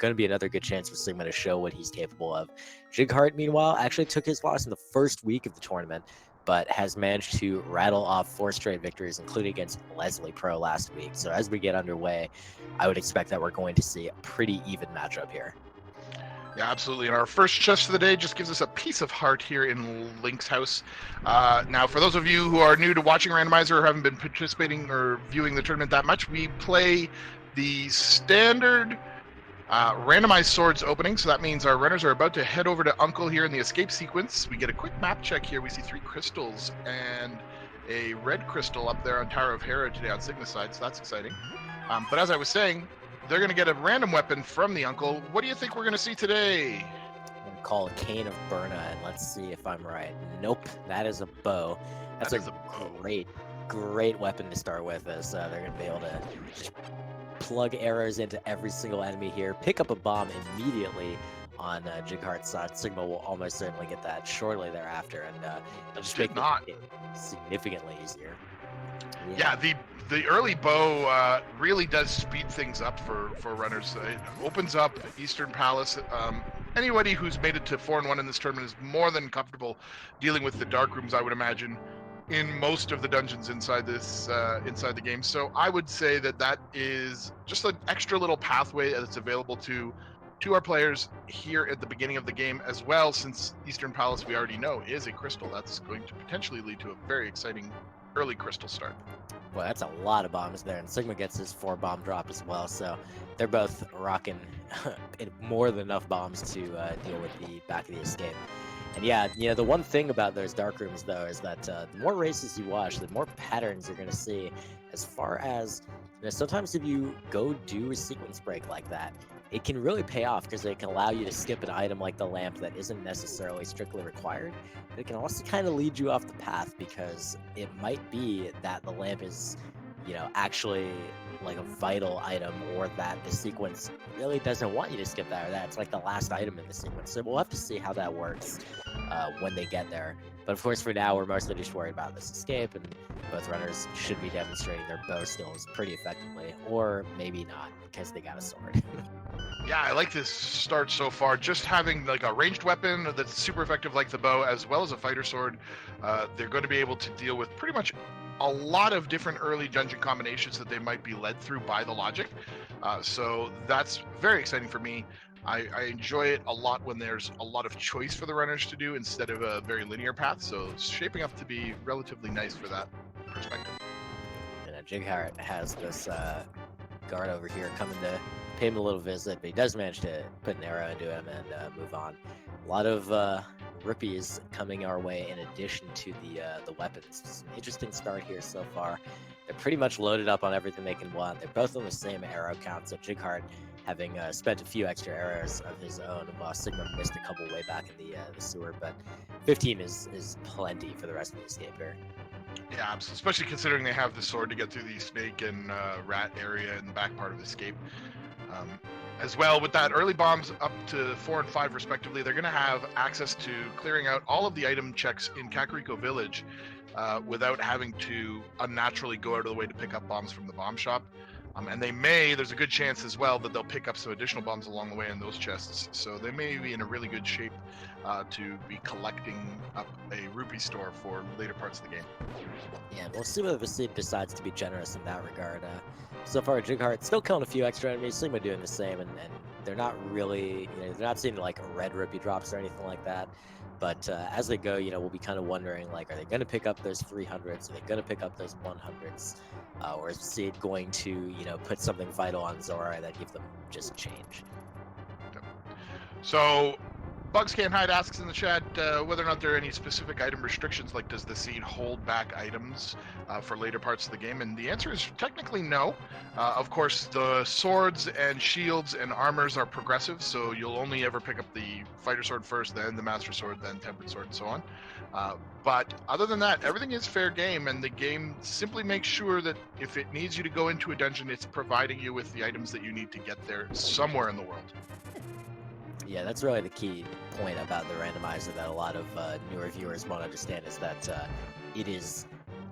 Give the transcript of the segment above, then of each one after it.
going to be another good chance for Sigma to show what he's capable of. Jighart, meanwhile, actually took his loss in the first week of the tournament, but has managed to rattle off 4 straight victories, including against Leslie Pro last week. So as we get underway, I would expect that we're going to see a pretty even matchup here. Yeah, absolutely. And our first chest of the day just gives us a piece of heart here in Link's house. Now, for those of you who are new to watching Randomizer or haven't been participating or viewing the tournament that much, we play the standard randomized swords opening. So that means our runners are about to head over to Uncle here in the escape sequence. We get a quick map check here. We see 3 crystals and a red crystal up there on Tower of Hera today on Sigma side, so that's exciting. But as I was saying, they're going to get a random weapon from the Uncle. What do you think we're going to see today? I'm going to call a Cane of Burna, and let's see if I'm right. Nope, that is a bow. That's a great weapon to start with, as they're going to be able to just plug arrows into every single enemy here, pick up a bomb immediately on Jighart's side. Sigma will almost certainly get that shortly thereafter, and it'll just make it significantly easier. Yeah, the early bow really does speed things up for runners. It opens up Eastern Palace. Anybody who's made it to 4-1 in this tournament is more than comfortable dealing with the dark rooms, I would imagine, in most of the dungeons inside this inside the game. So I would say that is just an extra little pathway that's available to our players here at the beginning of the game as well, since Eastern Palace, we already know, is a crystal. That's going to potentially lead to a very exciting early crystal start. Well, that's a lot of bombs there, and Sigma gets his 4-bomb drop as well, so they're both rocking more than enough bombs to deal with the back of the escape. And yeah, the one thing about those dark rooms, though, is that the more races you watch, the more patterns you're going to see, as far as, sometimes if you go do a sequence break like that, it can really pay off because it can allow you to skip an item like the lamp that isn't necessarily strictly required, but it can also kind of lead you off the path because it might be that the lamp is, actually like a vital item, or that the sequence really doesn't want you to skip that, or that it's like the last item in the sequence. So we'll have to see how that works when they get there. But of course, for now, we're mostly just worried about this escape, and both runners should be demonstrating their bow skills pretty effectively, or maybe not, because they got a sword. Yeah, I like this start so far. Just having like a ranged weapon that's super effective like the bow, as well as a fighter sword, they're going to be able to deal with pretty much a lot of different early dungeon combinations that they might be led through by the logic. So that's very exciting for me. I enjoy it a lot when there's a lot of choice for the runners to do instead of a very linear path. So it's shaping up to be relatively nice for that perspective. And Jighart has this guard over here coming to pay him a little visit, but he does manage to put an arrow into him and move on. A lot of rupees coming our way in addition to the weapons. It's an interesting start here so far. They're pretty much loaded up on everything they can want. They're both on the same arrow count, so Jighart having spent a few extra arrows of his own, while Sigma missed a couple way back in the sewer, but 15 is plenty for the rest of the escape here. Yeah, especially considering they have the sword to get through the snake and rat area in the back part of the escape. As well, with that early bombs up to 4 and 5 respectively, they're going to have access to clearing out all of the item checks in Kakariko Village without having to unnaturally go out of the way to pick up bombs from the bomb shop. And there's a good chance as well that they'll pick up some additional bombs along the way in those chests. So they may be in a really good shape to be collecting up a rupee store for later parts of the game. Yeah, we'll see whether the Seed decides to be generous in that regard. So far, Jighart still killing a few extra enemies, Sigma doing the same, and they're not really, they're not seeing like red rupee drops or anything like that. But as they go, we'll be kind of wondering, like, are they going to pick up those 300s? Are they going to pick up those 100s? Or is Seed going to, put something vital on Zora that give them just change? So, Bugs Can't Hide asks in the chat whether or not there are any specific item restrictions, like does the Seed hold back items for later parts of the game? And the answer is technically no. Of course, the swords and shields and armors are progressive, so you'll only ever pick up the fighter sword first, then the master sword, then tempered sword, and so on. But other than that, everything is fair game, and the game simply makes sure that if it needs you to go into a dungeon, it's providing you with the items that you need to get there somewhere in the world. Yeah, that's really the key point about the randomizer that a lot of newer viewers won't understand, is that it is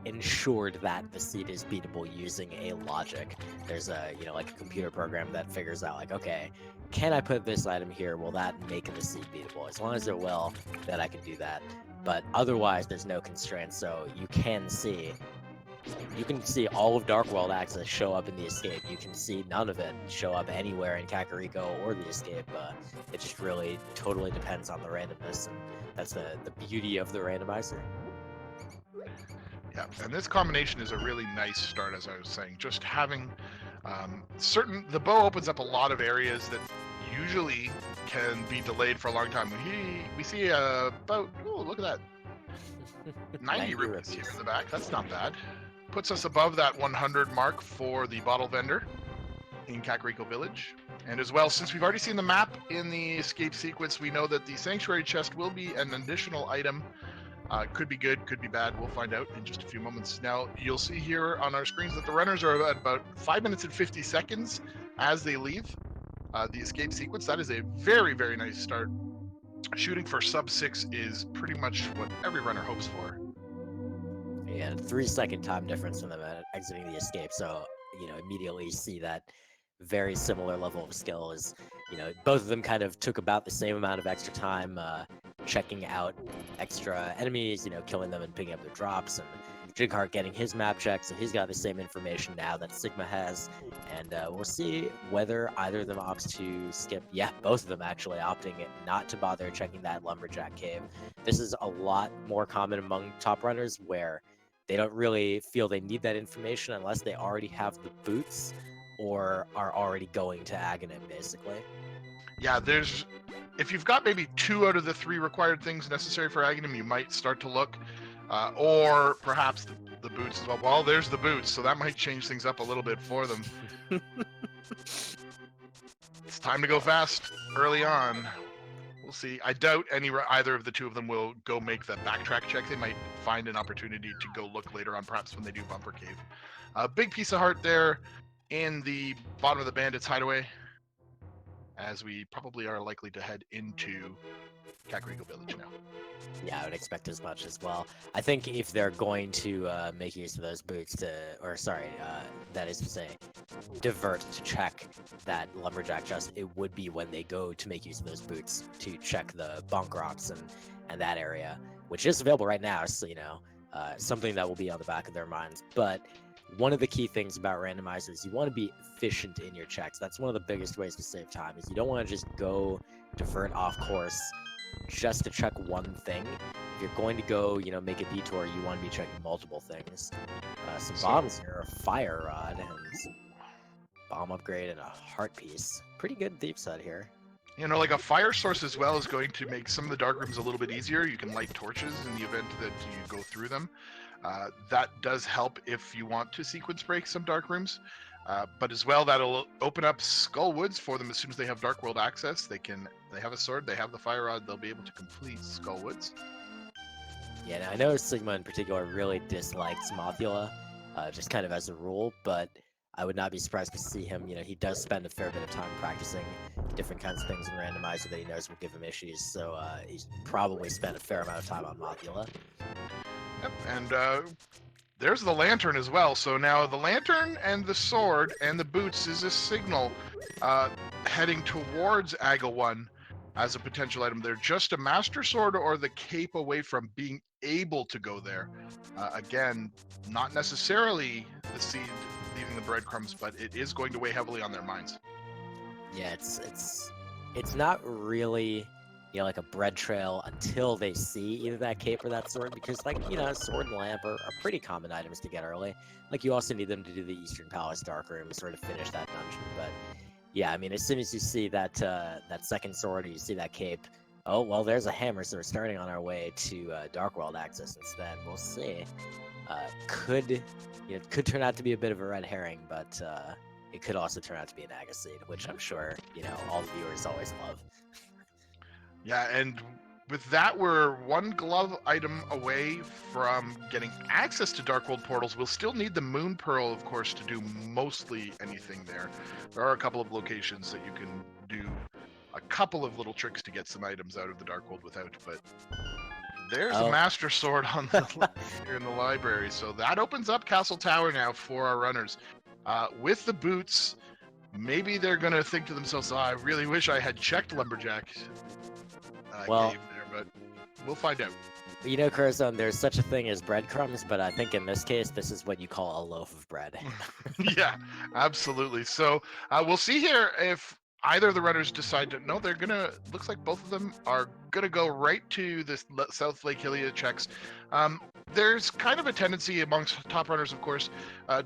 ensured that the seed is beatable using a logic. There's a, like a computer program that figures out like, okay, can I put this item here? Will that make the seed beatable? As long as it will, then I can do that. But otherwise, there's no constraints. So you can see all of Dark World access show up in the escape. You can see none of it show up anywhere in Kakariko or the escape. It just really totally depends on the randomness, and that's the beauty of the randomizer. Yeah, and this combination is a really nice start, as I was saying. Just having the bow opens up a lot of areas that usually can be delayed for a long time. We see about, oh, look at that, 90 rupees here in the back. That's not bad. Puts us above that 100 mark for the bottle vendor in Kakariko Village. And as well, since we've already seen the map in the escape sequence, we know that the Sanctuary chest will be an additional item. Could be good, could be bad. We'll find out in just a few moments. Now, you'll see here on our screens that the runners are at about 5 minutes and 50 seconds as they leave the escape sequence. That is a very, very nice start. Shooting for sub 6 is pretty much what every runner hopes for. Yeah, 3-second time difference from them exiting the escape. So, immediately see that very similar level of skill is, both of them kind of took about the same amount of extra time checking out extra enemies, killing them and picking up their drops, and Jighart getting his map check, so he's got the same information now that Sigma has, and we'll see whether either of them opts to skip. Yeah, both of them actually opting not to bother checking that lumberjack cave. This is a lot more common among top runners, where they don't really feel they need that information unless they already have the boots or are already going to Aghanim, basically. Yeah, if you've got maybe 2 out of the 3 required things necessary for Aghanim, you might start to look, or perhaps the boots as well. Well, there's the boots, so that might change things up a little bit for them. It's time to go fast early on. We'll see. I doubt either of the 2 of them will go make the backtrack check. They might find an opportunity to go look later on, perhaps when they do Bumper Cave. A big piece of heart there in the bottom of the bandits' hideaway, as we probably are likely to head into Kakariko Village now. Yeah, I would expect as much as well. I think if they're going to make use of those boots that is to say, divert to check that lumberjack chest, it would be when they go to make use of those boots to check the bonk rocks and that area, which is available right now, so, something that will be on the back of their minds. But one of the key things about randomizers, you want to be efficient in your checks. That's one of the biggest ways to save time, is you don't want to just go divert off course just to check one thing. If you're going to go, make a detour, you want to be checking multiple things. Some bombs here, a fire rod, and bomb upgrade, and a heart piece. Pretty good Thief's Hut here. Like a fire source as well is going to make some of the dark rooms a little bit easier. You can light torches in the event that you go through them. That does help if you want to sequence break some dark rooms. But as well, that'll open up Skull Woods for them as soon as they have Dark World access. They have a sword, they have the fire rod, they'll be able to complete Skull Woods. Yeah, now I know Sigma in particular really dislikes Mothula, just kind of as a rule, but I would not be surprised to see him, he does spend a fair bit of time practicing different kinds of things in Randomizer that he knows will give him issues, so he's probably spent a fair amount of time on Mothula. Yep, and there's the lantern as well. So now the lantern and the sword and the boots is a signal heading towards Aga 1 as a potential item. They're just a master sword or the cape away from being able to go there. Again, not necessarily the seed leaving the breadcrumbs, but it is going to weigh heavily on their minds. Yeah, it's not really, like a bread trail until they see either that cape or that sword, because, sword and lamp are pretty common items to get early. Like, you also need them to do the Eastern Palace Dark Room, sort of finish that dungeon. But yeah, I mean, as soon as you see that that second sword or you see that cape, oh, well, there's a hammer, so we're starting on our way to Dark World access instead. We'll see. Could turn out to be a bit of a red herring, but it could also turn out to be an Agaseed, which I'm sure, all the viewers always love. Yeah, and with that, we're one glove item away from getting access to Dark World portals. We'll still need the Moon Pearl, of course, to do mostly anything there. There are a couple of locations that you can do a couple of little tricks to get some items out of the Dark World without, but There's a Oh. Master Sword on the left here in the library. So that opens up Castle Tower now for our runners. With the boots, maybe they're going to think to themselves, oh, I really wish I had checked Lumberjack Well, cave there, but we'll find out. you know, Curzon, there's such a thing as breadcrumbs, but I think in this case, this is what you call a loaf of bread. Yeah, absolutely. So we'll see here if either of the runners decide to. No, they're gonna. Looks like both of them are gonna go right to this South Lake Hylia checks. There's kind of a tendency amongst top runners, of course,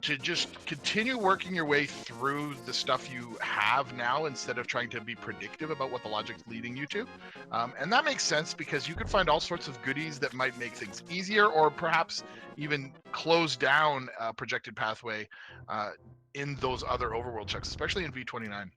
to just continue working your way through the stuff you have now instead of trying to be predictive about what the logic's leading you to. And that makes sense because you could find all sorts of goodies that might make things easier or perhaps even close down a projected pathway in those other overworld checks, especially in V29.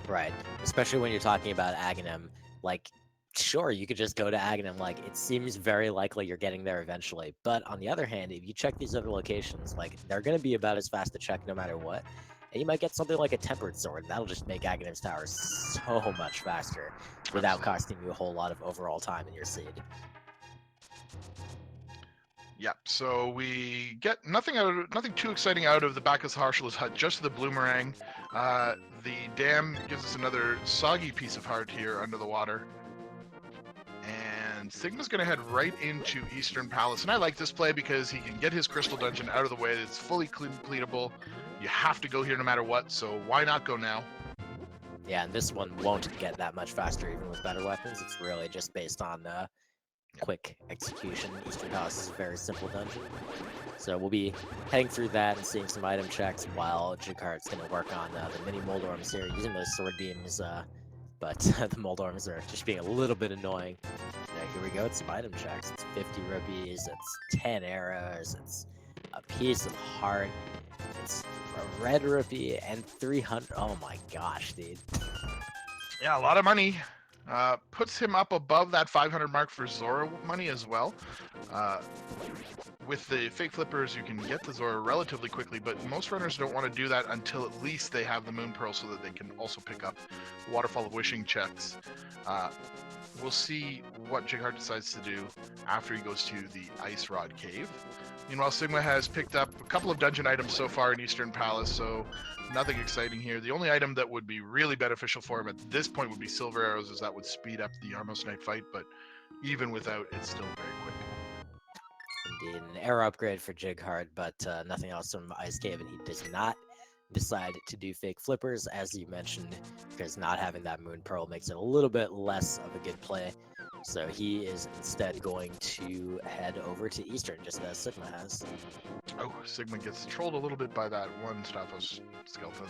Right. Especially when you're talking about Aghanim. Like, sure, you could just go to Aghanim. Like, it seems very likely you're getting there eventually. But on the other hand, if you check these other locations, like, they're going to be about as fast to check no matter what. And you might get something like a Tempered Sword. That'll just make Aghanim's Tower so much faster without Absolutely. costing you a whole lot of overall time in your seed. Yep. So we get nothing too exciting out of the back of Harshal's hut. Just the Bloomerang. The dam gives us another soggy piece of heart here under the water. And Sigma's going to head right into Eastern Palace. And I like this play because he can get his Crystal Dungeon out of the way. It's fully completable. You have to go here no matter what, so why not go now? Yeah, and this one won't get that much faster even with better weapons. It's really just based on quick execution. Eastern Palace is a very simple dungeon. So we'll be heading through that and seeing some item checks while Jighart's going to work on the mini Moldorms here, using those sword beams, but the Moldorms are just being a little bit annoying. Here we go, it's some item checks. It's 50 rupees, it's 10 arrows, it's a piece of heart, it's a red rupee, and 300. Oh my gosh, dude. Yeah, a lot of money. Puts him up above that 500 mark for Zora money as well. With the fake flippers, you can get the Zora relatively quickly, but most runners don't want to do that until at least they have the Moon Pearl so that they can also pick up Waterfall of Wishing checks. We'll see what Jighart decides to do after he goes to the Ice Rod Cave. Meanwhile, Sigma has picked up a couple of dungeon items so far in Eastern Palace, so nothing exciting here. The only item that would be really beneficial for him at this point would be Silver Arrows, as that would speed up the Armos Knight fight, but even without, it's still very quick. Indeed, an arrow upgrade for Jighart, but nothing else from Ice Cave, and he does not decide to do fake flippers, as you mentioned, because not having that Moon Pearl makes it a little bit less of a good play. So he is instead going to head over to Eastern, just as Sigma has. Oh, Sigma gets trolled a little bit by that one Staphos skeleton.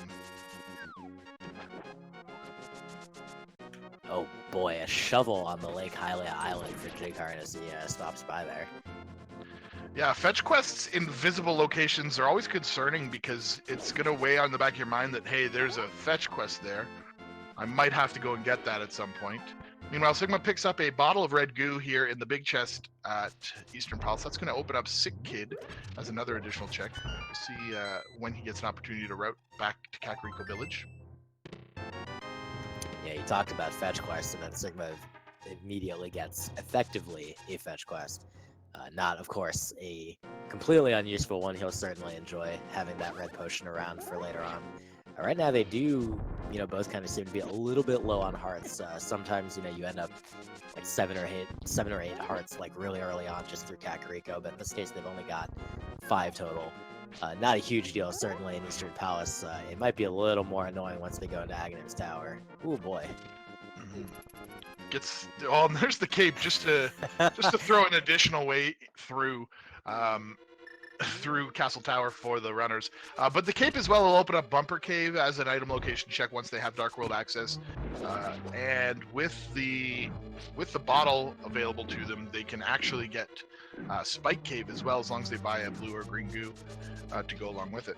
Oh boy, a shovel on the Lake Hylia Island for Jighart as he stops by there. Yeah, fetch quests in visible locations are always concerning because it's going to weigh on the back of your mind that, hey, there's a fetch quest there. I might have to go and get that at some point. Meanwhile, Sigma picks up a bottle of red goo here in the big chest at Eastern Palace. That's going to open up Sick Kid as another additional check. We'll see when he gets an opportunity to route back to Kakariko Village. Yeah, you talked about fetch quests, and then Sigma immediately gets effectively a fetch quest. Not, of course, a completely unuseful one. He'll certainly enjoy having that red potion around for later on. Right now, they do, both kind of seem to be a little bit low on hearts. Sometimes, you end up like 7 or 8 hearts like really early on just through Kakariko, but in this case, they've only got 5 total. Not a huge deal, certainly in Eastern Palace. It might be a little more annoying once they go into Aghanim's Tower. Ooh, boy. And there's the cape just to throw an additional way through Castle Tower for the runners. But the cape as well will open up Bumper Cave as an item location check once they have Dark World access. And with the bottle available to them, they can actually get Spike Cave as well, as long as they buy a blue or green goo to go along with it.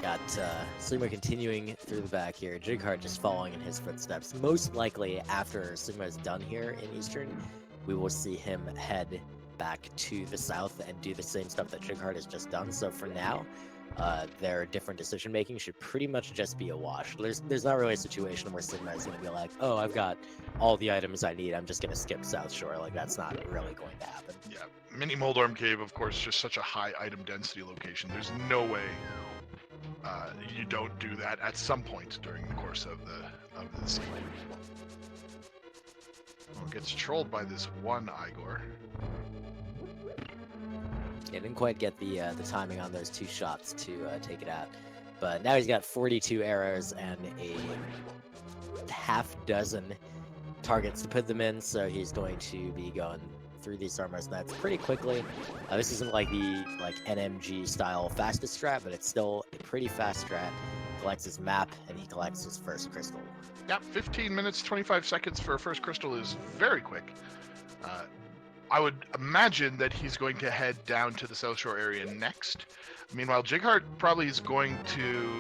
Got Sigma continuing through the back here. Jighart just following in his footsteps. Most likely after Sigma is done here in Eastern, we will see him head back to the south and do the same stuff that Jighart has just done. So for now, their different decision making should pretty much just be a wash. There's not really a situation where Sigma is going to be like, oh, I've got all the items I need, I'm just going to skip South Shore. Like, that's not really going to happen. Yeah, Mini Moldorm Cave, of course, just such a high item density location. There's no way you don't do that at some point during the course of the scene. Well, gets trolled by this one Igor. Yeah, didn't quite get the timing on those 2 shots to take it out. But now he's got 42 arrows and a half dozen targets to put them in, so he's going to be going through these Starmars nets pretty quickly. This isn't like the NMG style fastest strat, but it's still a pretty fast strat. Collects his map and he collects his first crystal. Yeah, 15 minutes, 25 seconds for a first crystal is very quick. I would imagine that he's going to head down to the South Shore area next. Meanwhile, Jighart probably is going to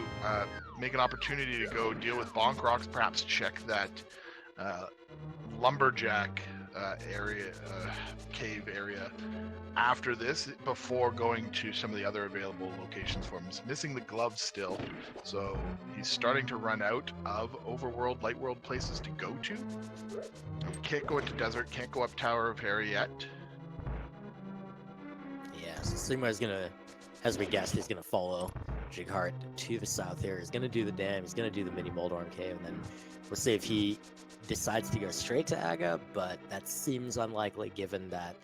make an opportunity to go deal with Bonk Rocks, perhaps check that lumberjack area, cave area after this, before going to some of the other available locations for him. He's missing the gloves still, so he's starting to run out of overworld, light world places to go to. Can't go into desert, can't go up Tower of Harry yet. Yeah, so Sigma is gonna, as we guessed, he's gonna follow Jighart to the south here. He's gonna do the dam, he's gonna do the Mini Moldorm Cave, and then we'll see if he decides to go straight to Aga, but that seems unlikely given that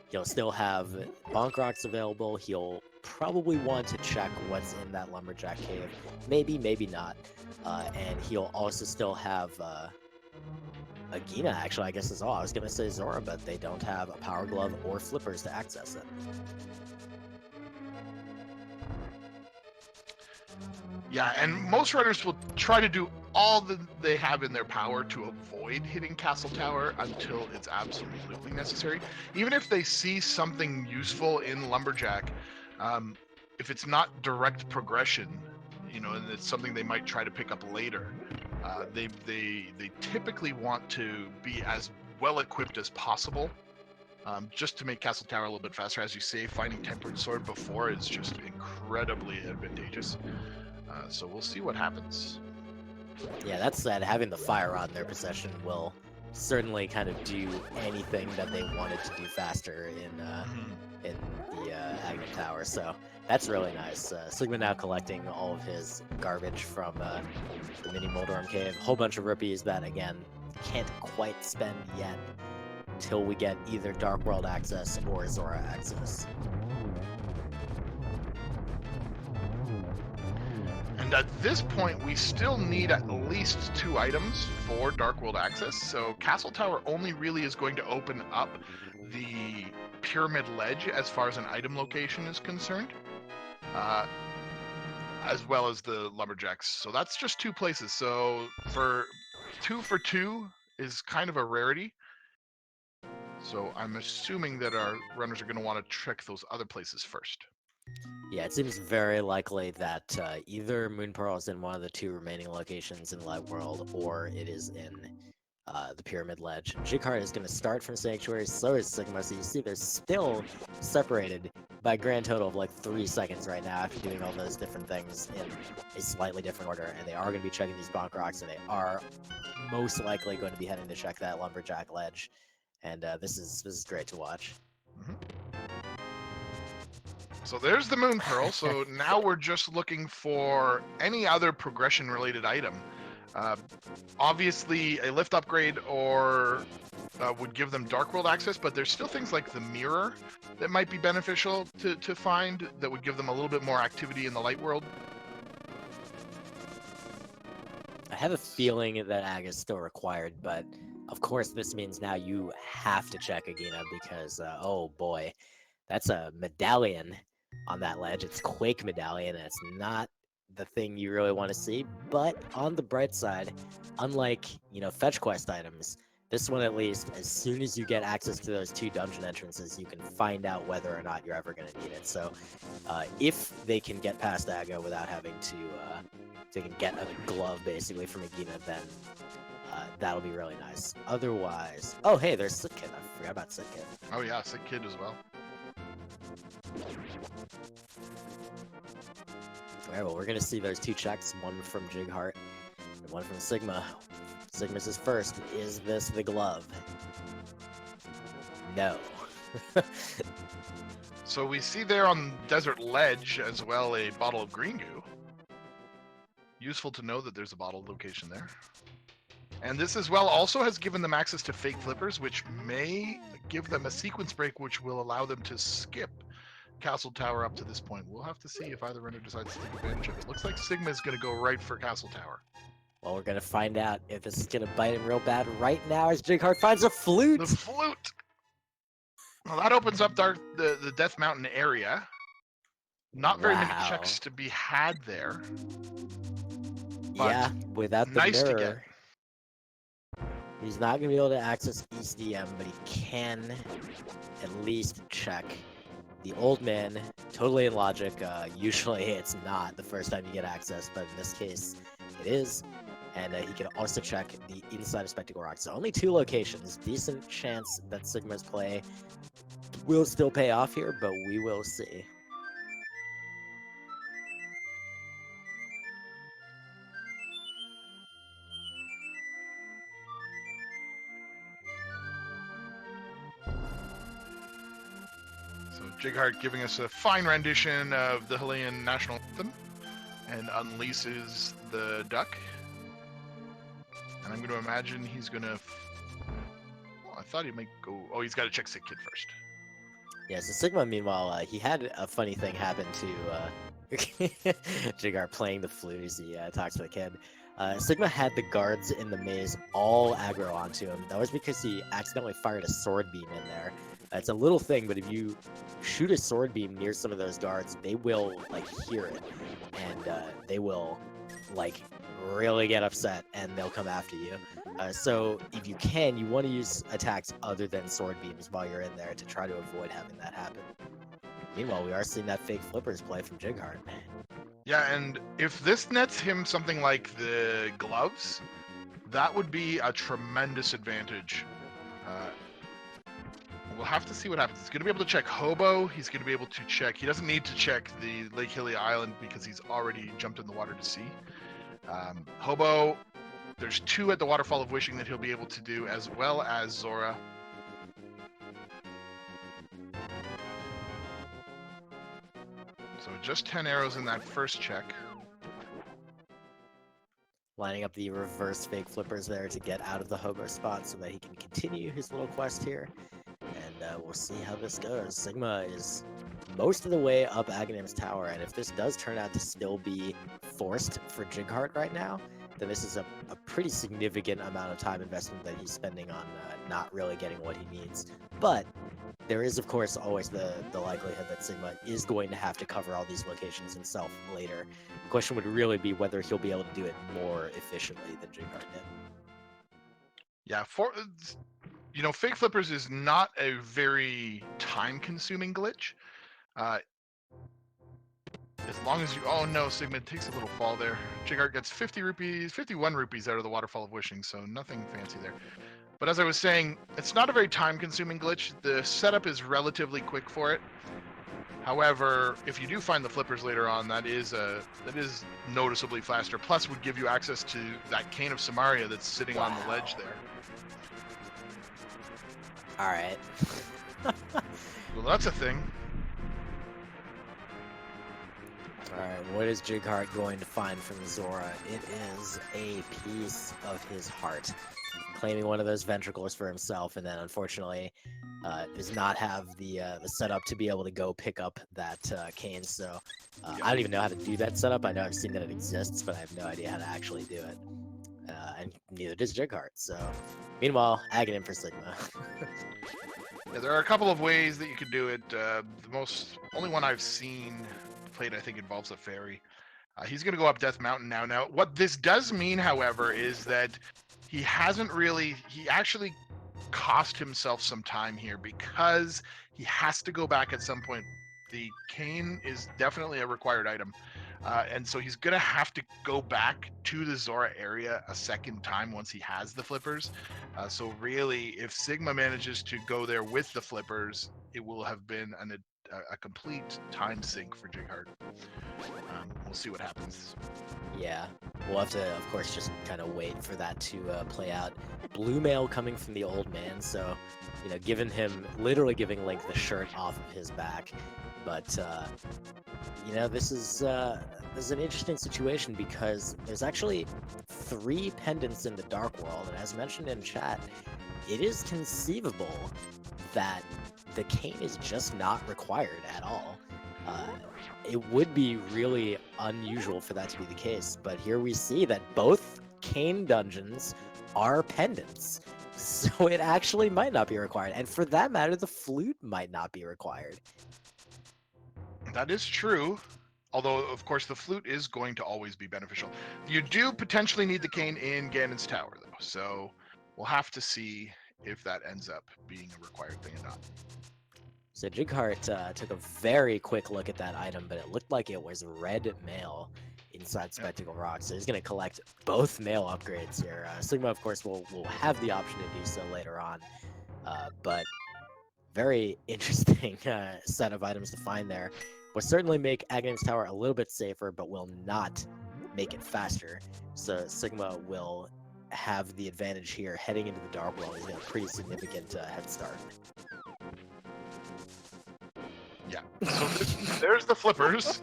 he'll still have Bonk Rocks available. He'll probably want to check what's in that lumberjack cave. Maybe, maybe not. And he'll also still have Agina, actually, I guess is all. I was going to say Zora, but they don't have a Power Glove or Flippers to access it. Yeah, and most runners will try to do all that they have in their power to avoid hitting Castle Tower until it's absolutely necessary. Even if they see something useful in Lumberjack, if it's not direct progression, you know, and it's something they might try to pick up later, they typically want to be as well equipped as possible, just to make Castle Tower a little bit faster. As you say, finding Tempered Sword before is just incredibly advantageous. So we'll see what happens. Yeah, that said, having the Fire Rod in their possession will certainly kind of do anything that they wanted to do faster in the Agna Tower. So that's really nice. Sigma now collecting all of his garbage from the Mini Moldorm Cave. A whole bunch of rupees that, again, can't quite spend yet until we get either Dark World access or Zora access. And at this point, we still need at least 2 items for Dark World access. So Castle Tower only really is going to open up the Pyramid Ledge as far as an item location is concerned, as well as the Lumberjacks. So that's just 2 places. So for 2 for 2 is kind of a rarity. So I'm assuming that our runners are going to want to check those other places first. Yeah, it seems very likely that either Moon Pearl is in one of the 2 remaining locations in Light World, or it is in the Pyramid Ledge. Jighart is going to start from Sanctuary, so is Sigma, so you see they're still separated by a grand total of like 3 seconds right now after doing all those different things in a slightly different order, and they are going to be checking these Bonk Rocks, and they are most likely going to be heading to check that Lumberjack Ledge, and this is great to watch. Mm-hmm. So there's the Moon Pearl. So now we're just looking for any other progression-related item. Obviously, a lift upgrade or would give them Dark World access, but there's still things like the Mirror that might be beneficial to find that would give them a little bit more activity in the Light World. I have a feeling that Ag is still required, but of course this means now you have to check Agina because, oh boy, that's a medallion on that ledge. It's Quake Medallion, and it's not the thing you really want to see, but on the bright side, unlike, you know, fetch quest items, this one at least, as soon as you get access to those 2 dungeon entrances, you can find out whether or not you're ever going to need it. So if they can get past Aga without having to, if they can get a glove basically from Agina, then that'll be really nice. Otherwise, oh hey, there's Sick Kid. I forgot about Sick Kid. Oh yeah, Sick Kid as well. Alright, well, we're going to see those two checks, one from Jighart and one from Sigma. Sigma's is first. Is this the glove? No. So we see there on Desert Ledge as well a bottle of green goo. Useful to know that there's a bottle location there. And this as well also has given them access to fake flippers, which may give them a sequence break, which will allow them to skip Castle Tower up to this point. We'll have to see if either render decides to take advantage of it. Looks like Sigma is going to go right for Castle Tower. Well, we're going to find out if this is going to bite him real bad right now as Jighart finds a flute. The flute! Well, that opens up the Death Mountain area. Not very many checks to be had there. Yeah, without the nice mirror, he's not going to be able to access East DM, but he can at least check the old man. Totally in logic. Usually it's not the first time you get access, but in this case it is. And he can also check the inside of Spectacle Rock. So only 2 locations. Decent chance that Sigma's play will still pay off here, but we will see. So Jighart giving us a fine rendition of the Chilean national anthem and unleashes the duck. And I'm going to imagine he's going to... Well, I thought he might go... Oh, he's got to check Sick Kid first. Yeah, so Sigma, meanwhile, he had a funny thing happen to Jighart playing the flute as he talks to the kid. Sigma had the guards in the maze all aggro onto him. That was because he accidentally fired a sword beam in there. It's a little thing, but if you shoot a sword beam near some of those guards, they will, like, hear it. And they will, like, really get upset, and they'll come after you. So if you can, you want to use attacks other than sword beams while you're in there to try to avoid having that happen. Meanwhile, we are seeing that fake flippers play from Jighart. Yeah, and if this nets him something like the gloves, that would be a tremendous advantage. We'll have to see what happens. He's going to be able to check Hobo. He's going to be able to check... He doesn't need to check the Lake Hilly Island because he's already jumped in the water to sea. Hobo, there's 2 at the Waterfall of Wishing that he'll be able to do, as well as Zora. So just 10 arrows in that first check. Lining up the reverse fake flippers there to get out of the Hobo spot so that he can continue his little quest here. And we'll see how this goes. Sigma is most of the way up Aghanim's tower, and if this does turn out to still be forced for Jighart right now, then this is a pretty significant amount of time investment that he's spending on not really getting what he needs. But there is, of course, always the likelihood that Sigma is going to have to cover all these locations himself later. The question would really be whether he'll be able to do it more efficiently than Jighart did. Yeah, fake flippers is not a very time-consuming glitch. As long as you... Oh no, Sigma takes a little fall there. Jighart gets 51 rupees out of the Waterfall of Wishing, so nothing fancy there. But as I was saying, it's not a very time-consuming glitch. The setup is relatively quick for it. However, if you do find the flippers later on, that is noticeably faster. Plus, would give you access to that Cane of Samaria that's sitting on the ledge there. All right. Well, that's a thing. Alright, what is Jighart going to find from Zora? It is a piece of his heart. Claiming one of those ventricles for himself, and then unfortunately does not have the setup to be able to go pick up that cane, so I don't even know how to do that setup. I know I've seen that it exists, but I have no idea how to actually do it. And neither does Jighart, so... Meanwhile, Aghanim for Sigma. Yeah, there are a couple of ways that you could do it. The only one I've seen played, I think, involves a fairy. He's going to go up Death Mountain now. Now, what this does mean, however, is that he actually cost himself some time here because he has to go back at some point. The cane is definitely a required item. And so he's going to have to go back to the Zora area a second time once he has the flippers. So really, if Sigma manages to go there with the flippers, it will have been a complete time sink for Jighart. We'll see what happens. Yeah, we'll have to, of course, just kind of wait for that to play out. Blue mail coming from the old man, so, you know, literally giving Link the shirt off of his back. But, you know, this is an interesting situation because there's actually 3 pendants in the Dark World, and as mentioned in chat, it is conceivable that the cane is just not required at all. It would be really unusual for that to be the case, but here we see that both cane dungeons are pendants, so it actually might not be required, and for that matter, the flute might not be required. That is true. Although, of course, the flute is going to always be beneficial. You do potentially need the cane in Ganon's Tower, though, so we'll have to see if that ends up being a required thing or not. So Jighart took a very quick look at that item, but it looked like it was red mail inside Spectacle Rock, so he's going to collect both mail upgrades here. Sigma, of course, will have the option to do so later on, but very interesting set of items to find there. Will certainly make Aghanim's Tower a little bit safer, but will not make it faster. So Sigma will have the advantage here heading into the Dark World. He's got a pretty significant head start. Yeah, so there's the flippers.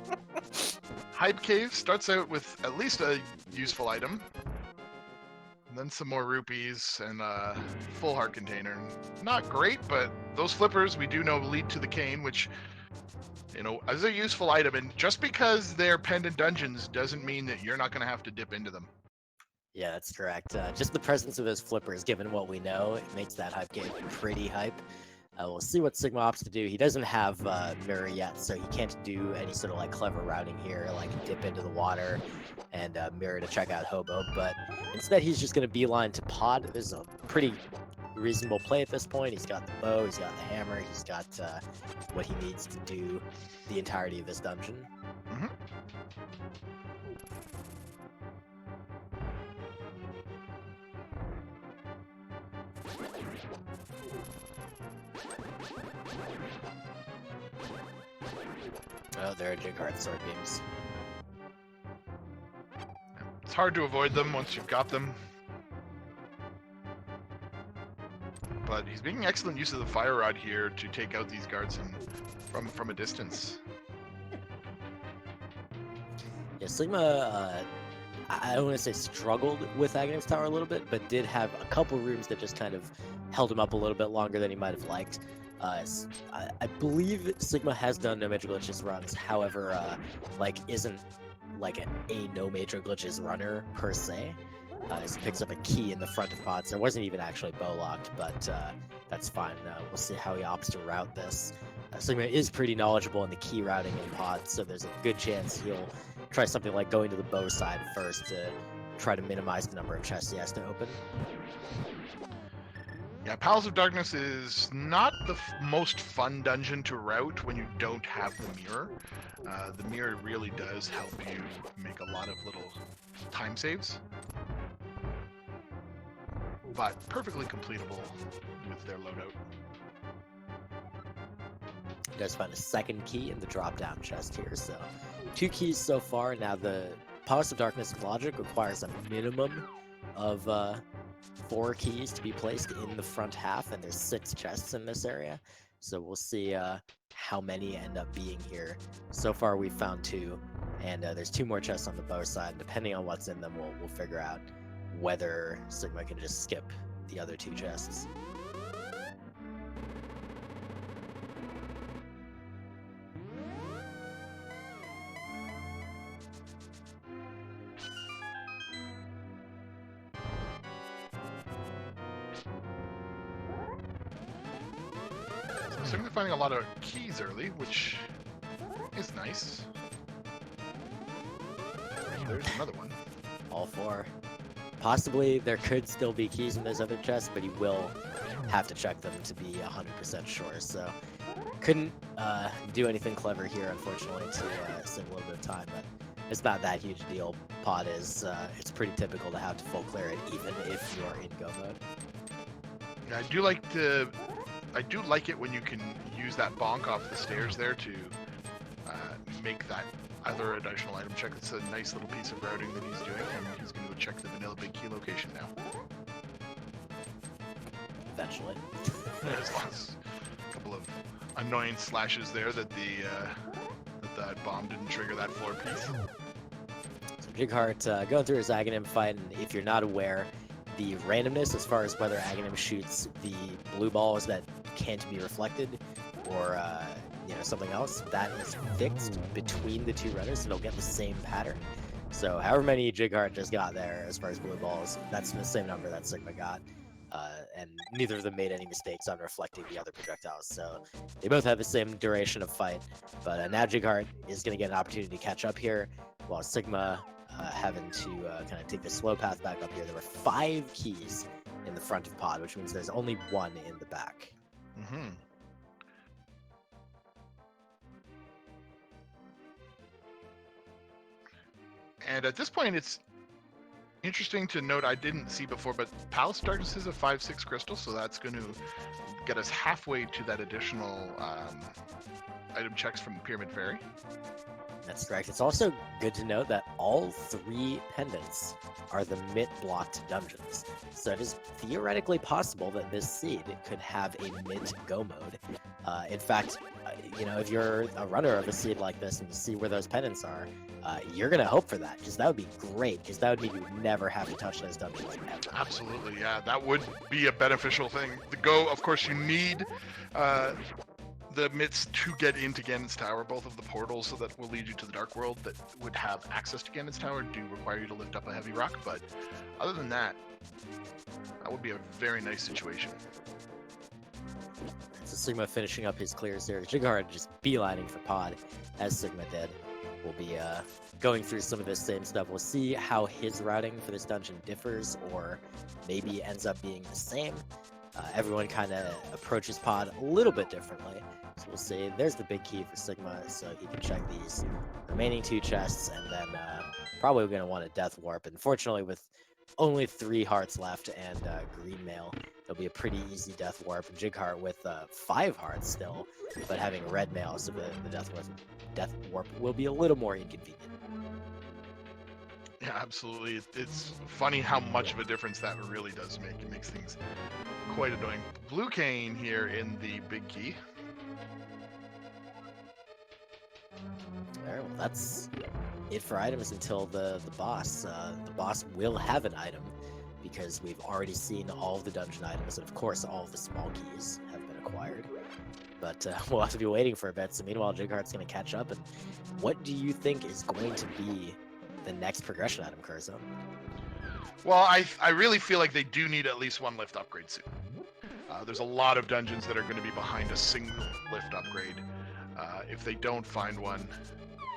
Hype Cave starts out with at least a useful item. And then some more rupees and a full heart container. Not great, but those flippers we do know lead to the cane, which, you know, is a useful item. And just because they're pendant dungeons doesn't mean that you're not going to have to dip into them. Yeah, that's correct. Just the presence of those flippers, given what we know, it makes that hype game pretty hype. We'll see what Sigma opts to do. He doesn't have Mirror yet, so he can't do any sort of like clever routing here, like dip into the water and Mirror to check out Hobo. But instead, he's just going to beeline to Pod. This is a pretty reasonable play at this point. He's got the bow, he's got the hammer, he's got what he needs to do the entirety of this dungeon. Mm-hmm. Oh, there are Jighart sword beams. It's hard to avoid them once you've got them. But he's making excellent use of the fire rod here to take out these guards from a distance. Yeah, Sigma, I don't want to say struggled with Aghanim's Tower a little bit, but did have a couple rooms that just kind of held him up a little bit longer than he might have liked. I believe Sigma has done no major glitches runs, however, like isn't like a no major glitches runner per se. He picks up a key in the front of pods. It wasn't even actually bow locked, but that's fine. We'll see how he opts to route this. Sigma is pretty knowledgeable in the key routing in pods, so there's a good chance he'll try something like going to the bow side first to try to minimize the number of chests he has to open. Yeah, Palace of Darkness is not the most fun dungeon to route when you don't have the mirror. The mirror really does help you make a lot of little time saves. But perfectly completable with their loadout. He does find a second key in the drop-down chest here, so 2 keys so far. Now the Palace of Darkness logic requires a minimum of 4 keys to be placed in the front half, and there's 6 chests in this area, so we'll see how many end up being here. So far we've found 2, and there's 2 more chests on the bow side. Depending on what's in them, we'll figure out whether Sigma can just skip the other 2 chests. So I'm finding a lot of keys early, which is nice. There's another one. All 4. Possibly there could still be keys in those other chests, but he will have to check them to be 100% sure. So couldn't do anything clever here, unfortunately, to save a little bit of time. But it's not that huge a deal. Pod is it's pretty typical to have to full clear it, even if you're in go mode. Yeah, I do like it when you can use that bonk off the stairs there to make that other additional item check. It's a nice little piece of routing that he's doing, and he's going to go check the vanilla big key location now. Eventually. There's lots, a couple of annoying slashes there that that bomb didn't trigger that floor piece. So Jighart going through his Aghanim fight, and if you're not aware, the randomness as far as whether Aghanim shoots the blue balls that can't be reflected or something else, that is fixed between the two runners, so they'll get the same pattern. So however many Jighart just got there as far as blue balls, that's the same number that Sigma got. And neither of them made any mistakes on reflecting the other projectiles, so they both have the same duration of fight. But now Jighart is going to get an opportunity to catch up here, while Sigma having to kind of take the slow path back up here. There were 5 keys in the front of pod, which means there's only 1 in the back. Mm-hmm. And at this point, it's interesting to note, I didn't see before, but Palace Darkness is a 5/6 crystal, so that's going to get us halfway to that additional item checks from the Pyramid Fairy. That's correct. It's also good to note that all 3 pendants are the MIT-blocked dungeons. So it is theoretically possible that this seed could have a MIT-go mode. In fact, if you're a runner of a seed like this and you see where those pendants are, you're going to hope for that, because that would be great, because that would mean you would never have to touch those dungeons ever. Absolutely, yeah. That would be a beneficial thing. The go, of course, you need the mitts to get into Ganon's Tower. Both of the portals that will lead you to the Dark World that would have access to Ganon's Tower do require you to lift up a heavy rock, but other than that, that would be a very nice situation. So Sigma finishing up his clears here. Jighart just beelining for pod, as Sigma did. We'll be going through some of this same stuff. We'll see how his routing for this dungeon differs, or maybe ends up being the same. Everyone kind of approaches pod a little bit differently. So we'll see. There's the big key for Sigma, so he can check these remaining 2 chests, and then probably going to want a Death Warp. Unfortunately, with only 3 hearts left and green mail, it'll be a pretty easy Death Warp. Jighart with 5 hearts still, but having red mail, so the Death Warp will be a little more inconvenient. Yeah, absolutely. It's funny how much of a difference that really does make. It makes things quite annoying. Blue Cane here in the big key. Alright, well, that's it for items until the boss. The boss will have an item, because we've already seen all of the dungeon items, and of course all of the small keys have been acquired. But we'll have to be waiting for a bit, so meanwhile Jighart's going to catch up. And what do you think is going to be the next progression item, Curzo? Well, I really feel like they do need at least 1 lift upgrade soon. There's a lot of dungeons that are going to be behind a single lift upgrade. If they don't find one,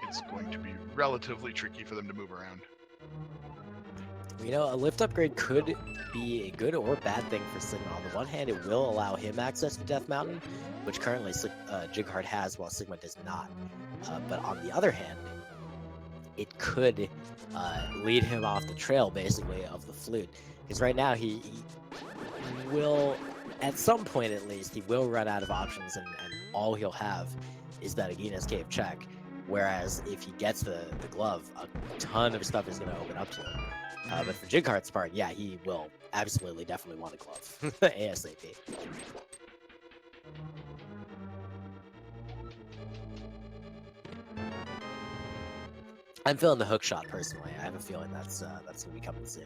it's going to be relatively tricky for them to move around. A lift upgrade could be a good or bad thing for Sigma. On the one hand, it will allow him access to Death Mountain, which currently Jighart has, while Sigma does not. But on the other hand, it could lead him off the trail, basically, of the flute. Because right now, he will, at some point at least, he will run out of options, and all he'll have is that Agina's Cave check. Whereas if he gets the glove, a ton of stuff is going to open up to him. But for Jighart's part, yeah, he will absolutely, definitely want a glove. ASAP. I'm feeling the hookshot personally. I have a feeling that's going to be coming soon.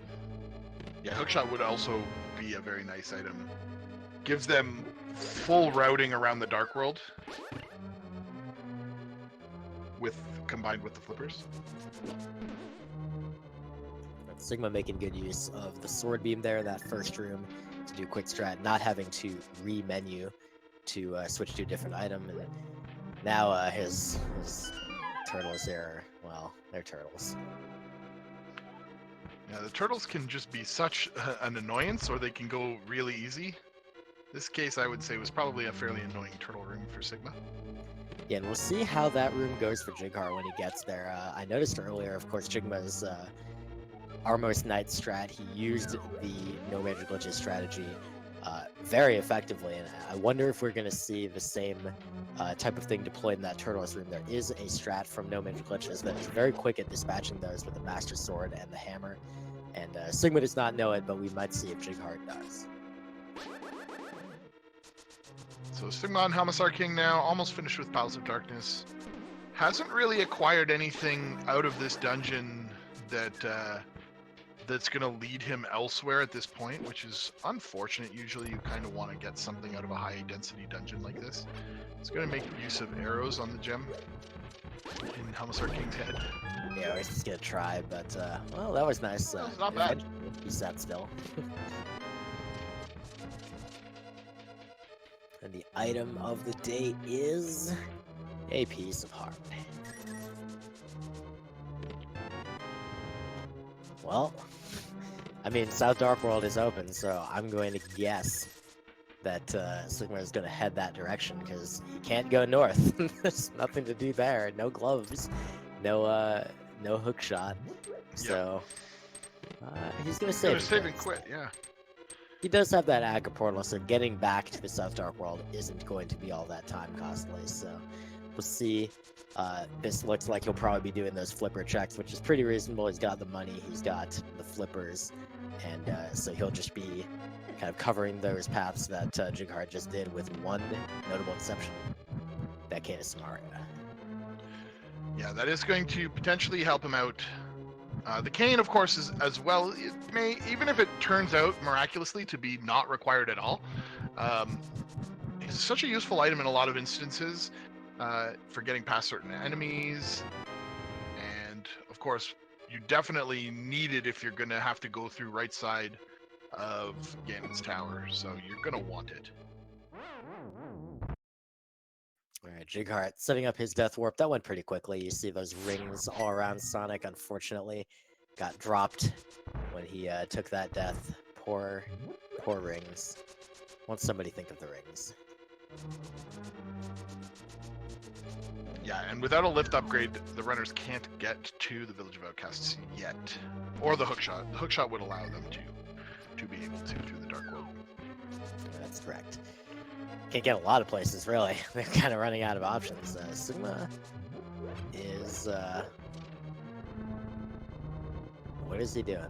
Yeah, hookshot would also be a very nice item. Gives them full routing around the Dark World, combined with the flippers. Sigma making good use of the sword beam there in that first room to do quick strat, not having to re-menu to switch to a different item. And now his turtles there, well, they're turtles. Yeah, the turtles can just be such an annoyance, or they can go really easy. This case, I would say, was probably a fairly annoying turtle room for Sigma. Yeah, and we'll see how that room goes for Jighart when he gets there. I noticed earlier, of course, Jigma's Armos Knight strat, he used the no major glitches strategy very effectively, and I wonder if we're going to see the same type of thing deployed in that Turtles room. There is a strat from No Major Glitches that is very quick at dispatching those with the Master Sword and the Hammer, and Sigma does not know it, but we might see if Jighart does. So Sigma on Helmisar King now, almost finished with Palace of Darkness. Hasn't really acquired anything out of this dungeon that that's going to lead him elsewhere at this point, which is unfortunate. Usually you kind of want to get something out of a high density dungeon like this. It's going to make use of arrows on the gem in Helmisar King's head. Yeah, he's just going to try, but, well, that was nice. That was not bad. He sat still. And the item of the day is a piece of heart. Well, I mean, South Dark World is open, so I'm going to guess that Sigma is going to head that direction because he can't go north. There's nothing to do there. No gloves, no hook shot. So he's going to save. Save and quit, yeah. He does have that Aga portal, so getting back to the South Dark World isn't going to be all that time costly. So we'll see. This looks like he'll probably be doing those flipper checks, which is pretty reasonable. He's got the money, he's got the flippers, and so he'll just be kind of covering those paths that Jighart just did, with one notable exception: that Cane of Samaria. Yeah, that is going to potentially help him out. The cane, of course, is as well. It may, even if it turns out miraculously to be not required at all, it's such a useful item in a lot of instances for getting past certain enemies. And of course, you definitely need it if you're going to have to go through right side of Ganon's tower. So you're going to want it. All right, Jighart setting up his Death Warp. That went pretty quickly. You see those rings all around Sonic, unfortunately. Got dropped when he took that death. Poor rings. Won't somebody think of the rings? Yeah, and without a lift upgrade, the runners can't get to the Village of Outcasts yet. Or the hookshot. The hookshot would allow them to be able to through the Dark World. That's correct. Can't get a lot of places, really. They're kind of running out of options. Sigma is... what is he doing?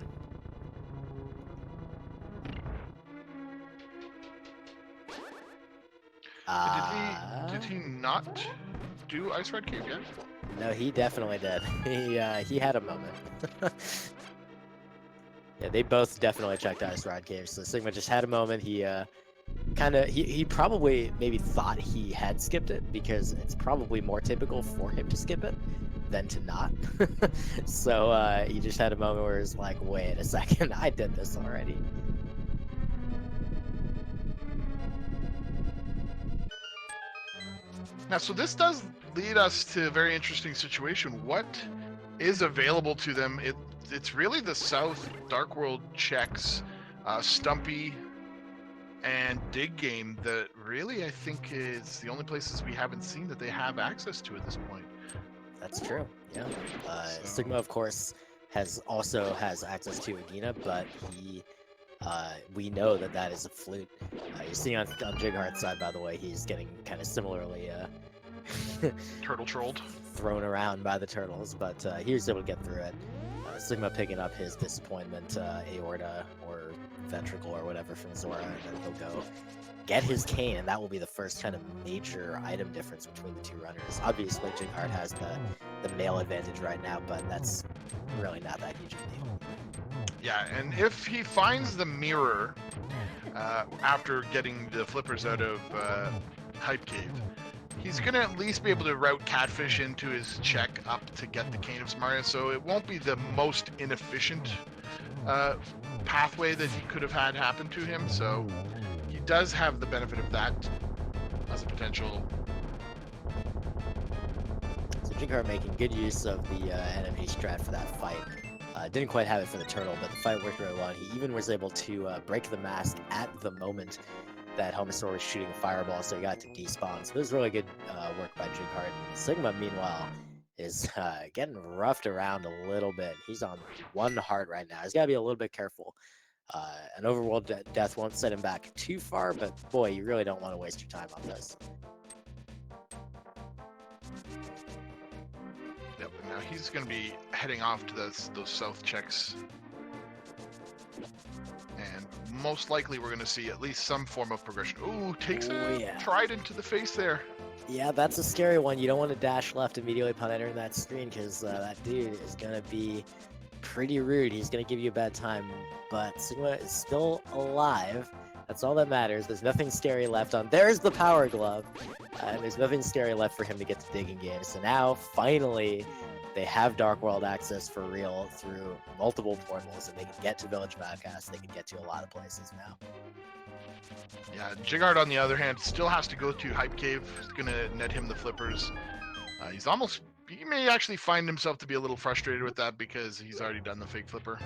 Did he not do Ice Red Cave yet? No, he definitely did. He had a moment. Yeah, they both definitely checked Ice Rod Cave, so Sigma just had a moment. He he probably maybe thought he had skipped it, because it's probably more typical for him to skip it than to not. So he just had a moment where it's like, wait a second, I did this already. Now, so this does lead us to a very interesting situation. What is available to them? It's really the South Dark World checks, Stumpy, and Dig Game that really I think is the only places we haven't seen that they have access to at this point. That's true. Yeah. Sigma, of course, also has access to Agina, but he. We know that is a flute. You see on Jighart's side, by the way, he's getting kind of similarly turtle trolled, thrown around by the turtles, but he was able to get through it. Sigma picking up his disappointment, aorta or ventricle or whatever from Zora, and then he'll go get his cane, and that will be the first kind of major item difference between the two runners. Obviously, Jighart has the male advantage right now, but that's really not that huge of a deal. Yeah, and if he finds the mirror after getting the flippers out of Hype Cave, he's going to at least be able to route Catfish into his check up to get the Cane of Samaria, so it won't be the most inefficient pathway that he could have had happen to him, so he does have the benefit of that as a potential. So Jighart making good use of the NMP strat for that fight. Didn't quite have it for the turtle, but the fight worked really well. And he even was able to break the mask at the moment that Helmisor was shooting a fireball, so he got to despawn. So it was really good work by Jighart. Sigma, meanwhile, is getting roughed around a little bit. He's on 1 heart right now. He's got to be a little bit careful. An overworld death won't set him back too far, but boy, you really don't want to waste your time on this. Yep, and now he's going to be heading off to those south checks. And most likely we're going to see at least some form of progression. Ooh, takes a trident to the face there. Yeah, that's a scary one. You don't want to dash left immediately upon entering that screen because that dude is going to be pretty rude. He's going to give you a bad time, but Sigma is still alive. That's all that matters. There's nothing scary left on. There's the power glove. And there's nothing scary left for him to get to digging games. So now, finally, they have Dark World access for real through multiple portals, and they can get to Village of Outcasts. They can get to a lot of places now. Yeah, Jighart, on the other hand, still has to go to Hype Cave. It's going to net him the flippers. He may actually find himself to be a little frustrated with that because he's already done the fake flipper.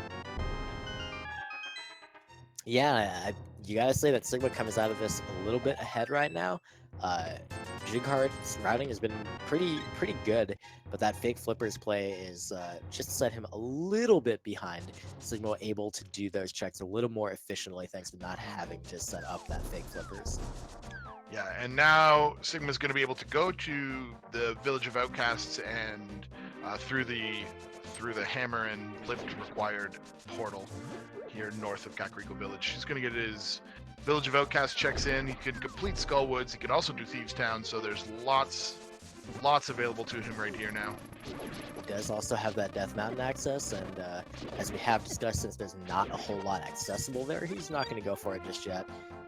Yeah, you gotta say that Sigma comes out of this a little bit ahead right now. Jighart's routing has been pretty good, but that fake flippers play is just set him a little bit behind. Sigma able to do those checks a little more efficiently thanks to not having to set up that fake flippers. Yeah, and now Sigma's going to be able to go to the Village of Outcasts and through the hammer and lift required portal here north of Kakariko Village. He's going to get his Village of Outcasts checks in. He can complete Skullwoods. He can also do Thieves Town. So there's lots available to him right here now. He does also have that Death Mountain access, and as we have discussed, since there's not a whole lot accessible there, he's not going to go for it just yet.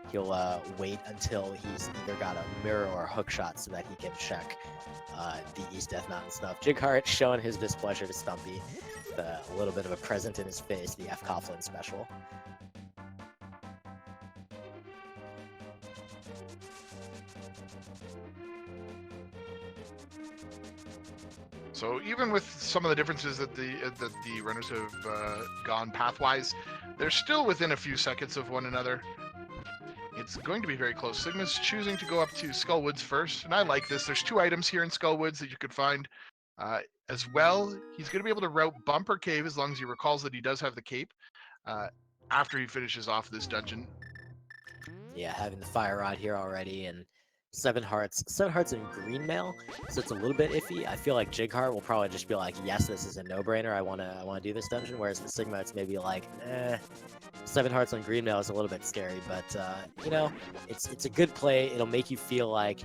He'll wait until he's either got a mirror or a hook shot so that he can check the East Death Mountain stuff. Jighart showing his displeasure to Stumpy, with a little bit of a present in his face, the F. Coughlin special. So even with some of the differences that the runners have gone pathwise, they're still within a few seconds of one another. It's going to be very close. Sigma's choosing to go up to Skullwoods first, and I like this. There's 2 items here in Skullwoods that you could find. As well, he's going to be able to route Bumper Cave as long as he recalls that he does have the cape after he finishes off this dungeon. Yeah, having the Fire Rod here already, and 7 hearts. 7 hearts in green mail, so it's a little bit iffy. I feel like Jighart will probably just be like, yes, this is a no-brainer. I wanna do this dungeon. Whereas for Sigma, it's maybe like, 7 hearts on green mail is a little bit scary, but you know, it's a good play. It'll make you feel like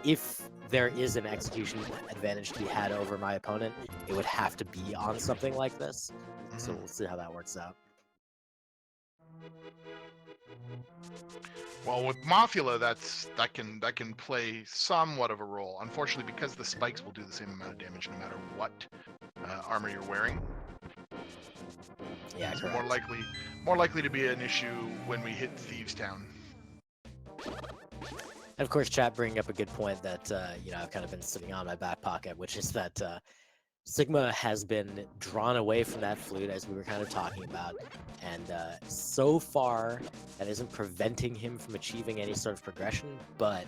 if there is an execution advantage to be had over my opponent, it would have to be on something like this. So we'll see how that works out. Well, with Mothula, that can play somewhat of a role. Unfortunately, because the spikes will do the same amount of damage no matter what armor you're wearing. Yeah, it's more likely to be an issue when we hit Thieves Town. And of course, chat bringing up a good point that you know, I've kind of been sitting on my back pocket, which is that Sigma has been drawn away from that flute, as we were kind of talking about, and so far that isn't preventing him from achieving any sort of progression, but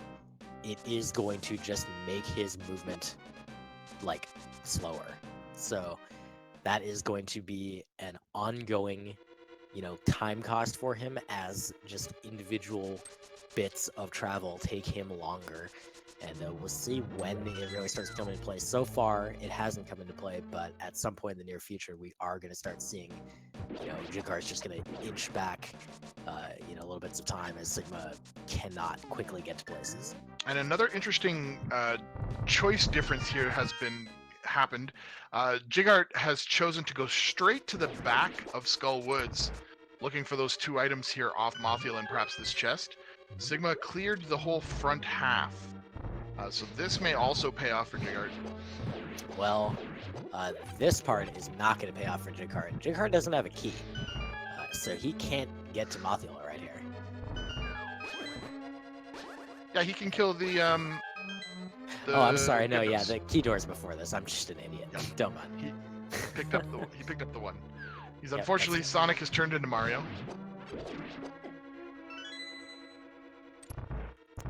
it is going to just make his movement like slower. So that is going to be an ongoing, you know, time cost for him, as just individual bits of travel take him longer. And we'll see when it really starts coming into play. So far, it hasn't come into play, but at some point in the near future, we are going to start seeing, you know, Jighart's just going to inch back, you know, little bits of time as Sigma cannot quickly get to places. And another interesting choice difference here has happened. Jighart has chosen to go straight to the back of Skullwoods, looking for those 2 items here off Mothula and perhaps this chest. Sigma cleared the whole front half. So this may also pay off for Jighart. Well, this part is not going to pay off for Jighart. Jighart doesn't have a key, so he can't get to Mothula right here. Yeah, he can kill the oh, I'm sorry. No, yeah, the key door's before this. I'm just an idiot. Yep. Don't mind. He picked up the one. He's unfortunately Sonic has turned into Mario.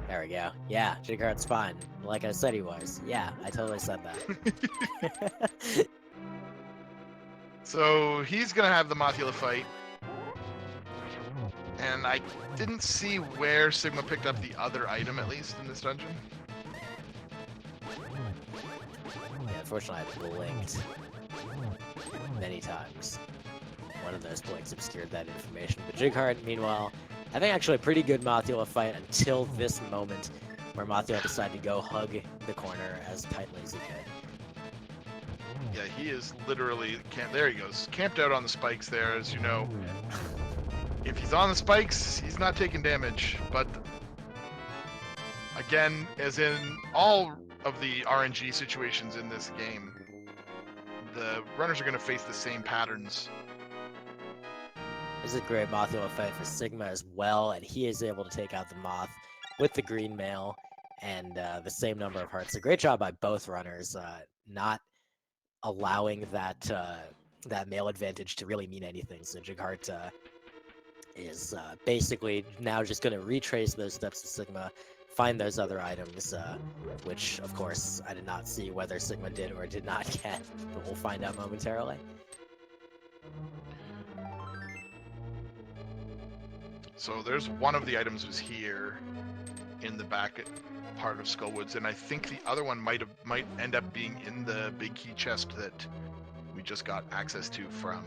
There we go. Yeah, Jighart's fine. Like I said he was. Yeah, I totally said that. So he's gonna have the Mothula fight. And I didn't see where Sigma picked up the other item, at least in this dungeon. Yeah, unfortunately, I blinked many times. One of those blinks obscured that information. But Jighart, meanwhile, having actually a pretty good Mothula fight until this moment, where Mothula decided to go hug the corner as tightly as he could. Yeah, he is literally there he goes, camped out on the spikes there. As you know, if he's on the spikes, he's not taking damage. But again, as in all of the RNG situations in this game, the runners are going to face the same patterns. This is a great Mothula fight for Sigma as well, and he is able to take out the Moth with the green mail and the same number of hearts. A great job by both runners, not allowing that that mail advantage to really mean anything. So Jighart is basically now just going to retrace those steps to Sigma, find those other items, which, of course, I did not see whether Sigma did or did not get, but we'll find out momentarily. So there's one of the items was here in the back part of Skullwoods, and I think the other one might end up being in the big key chest that we just got access to from.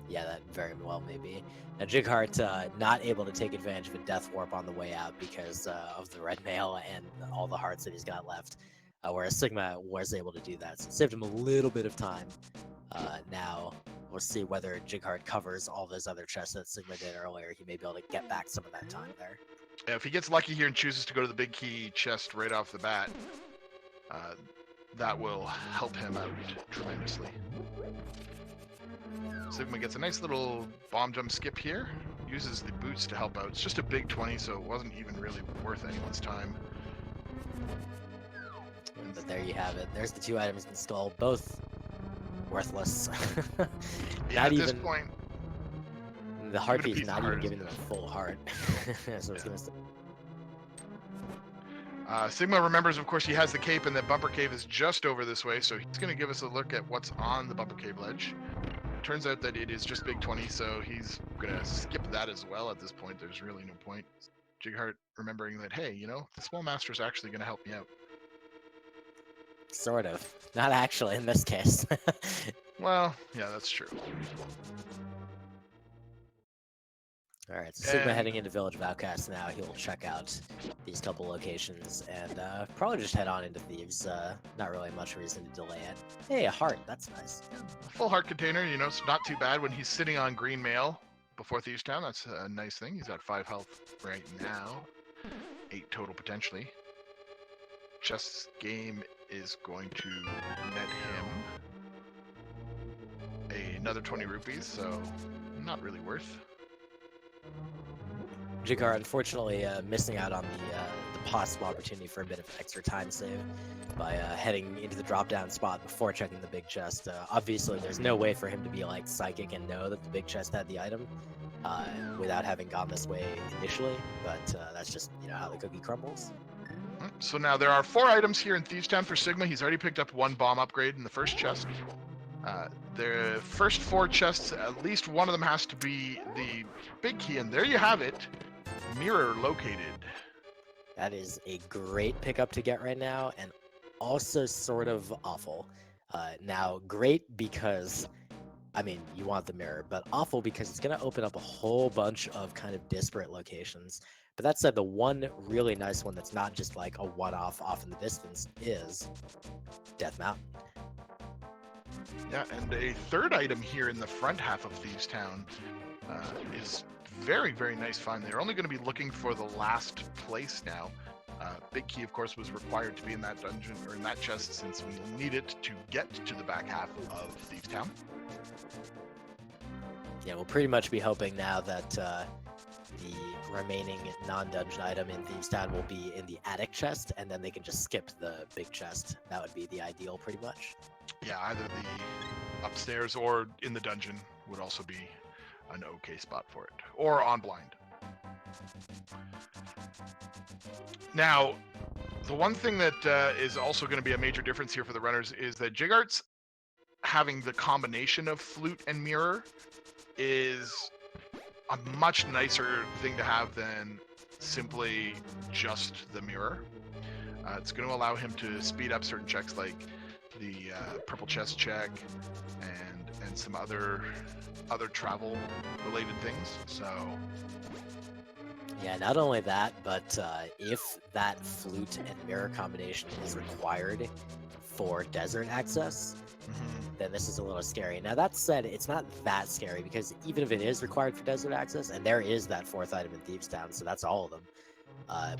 Yeah, that very well may be. Now, Jighart not able to take advantage of a death warp on the way out because of the red mail and all the hearts that he's got left, whereas Sigma was able to do that. So it saved him a little bit of time. Now, we'll see whether Jighart covers all those other chests that Sigma did earlier. He may be able to get back some of that time there. Yeah, if he gets lucky here and chooses to go to the big key chest right off the bat, that will help him out tremendously. Sigma gets a nice little bomb jump skip here, uses the boots to help out. It's just a big 20, so it wasn't even really worth anyone's time. But there you have it. There's the two items in the skull, both worthless. Yeah, at this point, the heartbeat's not even giving them a full heart. So it's gonna. Sigma remembers, of course, he has the cape, and the bumper cave is just over this way, so he's going to give us a look at what's on the bumper cave ledge. Turns out that it is just big 20, so he's going to skip that as well at this point. There's really no point. Jighart remembering that, hey, you know, the Swell Master is actually going to help me out. Sort of. Not actually in this case. Well, yeah, that's true. Alright, so Sigma heading into Village of Outcasts now. He'll check out these couple locations and probably just head on into Thieves. Not really much reason to delay it. Hey, a heart. That's nice. Yeah, full heart container, you know, it's not too bad when he's sitting on green mail before Thieves Town. That's a nice thing. He's got 5 health right now. 8 total potentially. Chess game is going to net him another 20 rupees, so not really worth. Jighart, unfortunately, missing out on the possible opportunity for a bit of extra time save by heading into the drop-down spot before checking the big chest. Obviously, there's no way for him to be like psychic and know that the big chest had the item without having gone this way initially, but that's just, you know, how the cookie crumbles. So now there are 4 items here in Thieves Town for Sigma. He's already picked up 1 bomb upgrade in the first chest. The first 4 chests, at least one of them has to be the big key, and there you have it. Mirror located. That is a great pickup to get right now, and also sort of awful. Now, great because, I mean, you want the mirror, but awful because it's going to open up a whole bunch of kind of disparate locations. But that said, the one really nice one that's not just like a one-off off in the distance is Death Mountain. Yeah, and a third item here in the front half of Thieves Town is very, very nice find. They're only going to be looking for the last place now. Big key, of course, was required to be in that dungeon or in that chest since we need it to get to the back half of Thieves Town. Yeah, we'll pretty much be hoping now that the remaining non-dungeon item in Thieves Town will be in the attic chest, and then they can just skip the big chest. That would be the ideal, pretty much. Yeah, either the upstairs or in the dungeon would also be an okay spot for it, or on blind. Now, the one thing that is also going to be a major difference here for the runners is that Jighart's having the combination of flute and mirror is a much nicer thing to have than simply just the mirror. It's going to allow him to speed up certain checks like the purple chest check and some other travel related things. So Yeah, not only that, but if that flute and mirror combination is required for desert access, then this is a little scary. Now, that said, it's not that scary because even if it is required for desert access, and there is that 4th item in Thieves Town, so that's all of them.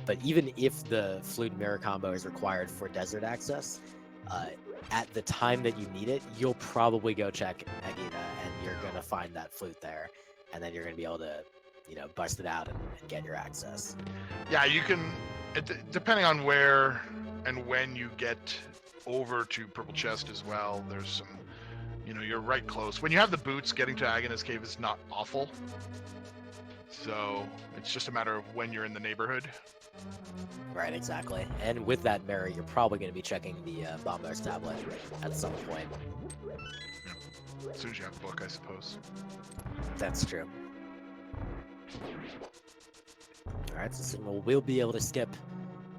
But even if the flute and mirror combo is required for desert access, at the time that you need it, you'll probably go check Agita, and you're going to find that flute there, and then you're going to be able to, you know, bust it out and get your access. Yeah, you can, depending on where and when you get over to Purple Chest as well, there's some, you know, you're right close. When you have the boots, getting to Agha's Cave is not awful. So it's just a matter of when you're in the neighborhood. Right, exactly. And with that mirror, you're probably going to be checking the Bombar's tablet at some point. Yeah. As soon as you have a book, I suppose. That's true. Alright, so Sigma will be able to skip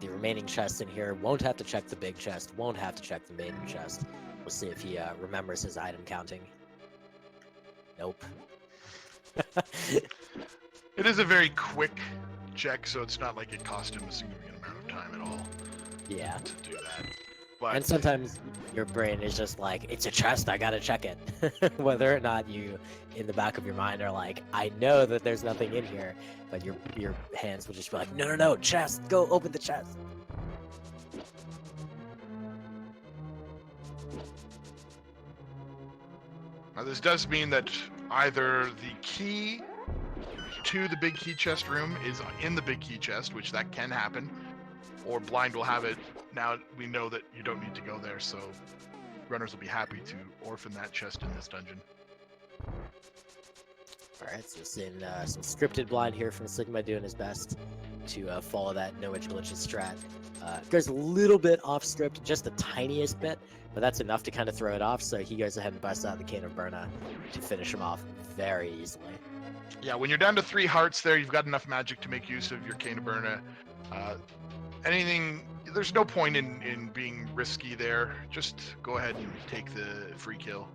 the remaining chests in here. Won't have to check the big chest. Won't have to check the maiden chest. We'll see if he remembers his item counting. Nope. It is a very quick check, so it's not like it cost him a significant amount of time at all. Yeah. To do that. But And sometimes your brain is just like, it's a chest, I gotta check it. Whether or not you, in the back of your mind, are like, I know that there's nothing in here, but your hands will just be like, no, chest, go open the chest. Now this does mean that either the key to the big key chest room is in the big key chest, which that can happen, or Blind will have it. Now we know that you don't need to go there, so runners will be happy to orphan that chest in this dungeon. Alright, so seeing some scripted Blind here from Sigma doing his best to follow that no-edge glitches strat. Goes a little bit off script, just the tiniest bit, but that's enough to kind of throw it off, so he goes ahead and busts out the Cane of Burna to finish him off very easily. Yeah, when you're down to 3 hearts there, you've got enough magic to make use of your Cane of Burna. There's no point in being risky there. Just go ahead and take the free kill.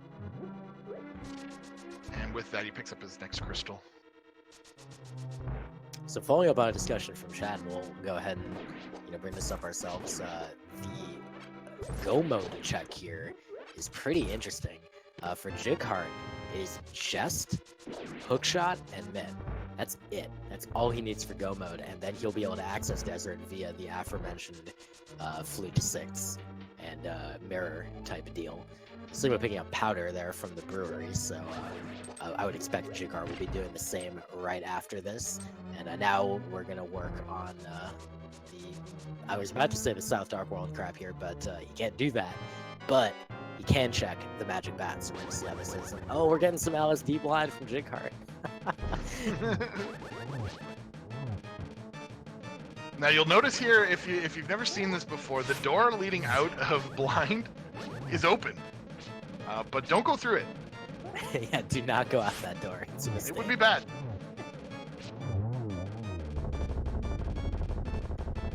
And with that, he picks up his next crystal. So following up on a discussion from Chad, we'll go ahead and bring this up ourselves. The go mode check here is pretty interesting. For Jighart, it is just hookshot and mid. That's it. That's all he needs for go mode, and then he'll be able to access desert via the aforementioned flute 6 and mirror type deal. Sigma picking up powder there from the brewery, so I would expect Jighart will be doing the same right after this. And now we're gonna work on I was about to say the South Dark World crap here, but he can't do that. But he can check the magic bat, so we're gonna see how this is. Oh, we're getting some LSD blind from Jighart. Now you'll notice here, if you've never seen this before, the door leading out of Blind is open, but don't go through it. Yeah, do not go out that door. It's a mistake. It would be bad.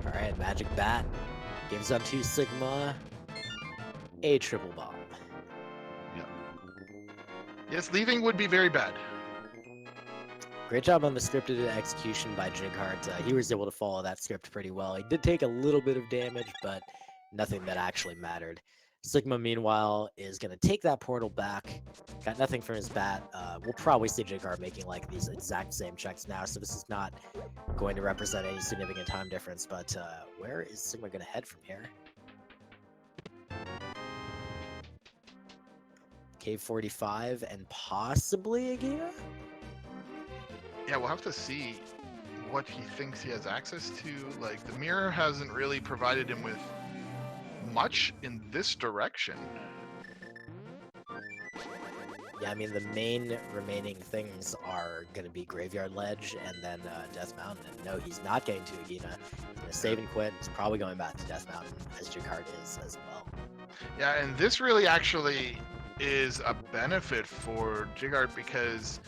Alright, magic bat gives up to Sigma a triple bomb. Yeah. Yes, leaving would be very bad. Great job on the scripted execution by Jighart. He was able to follow that script pretty well. He did take a little bit of damage, but nothing that actually mattered. Sigma, meanwhile, is going to take that portal back. Got nothing from his bat. We'll probably see Jighart making like these exact same checks now, so this is not going to represent any significant time difference. But where is Sigma going to head from here? Cave 45 and possibly Agita? Yeah, we'll have to see what he thinks he has access to. Like, the mirror hasn't really provided him with much in this direction. Yeah, I mean, the main remaining things are going to be Graveyard Ledge and then Death Mountain. And no, he's not getting to Agita. He's going to save and quit. He's probably going back to Death Mountain, as Jighart is as well. Yeah, and this really actually is a benefit for Jighart because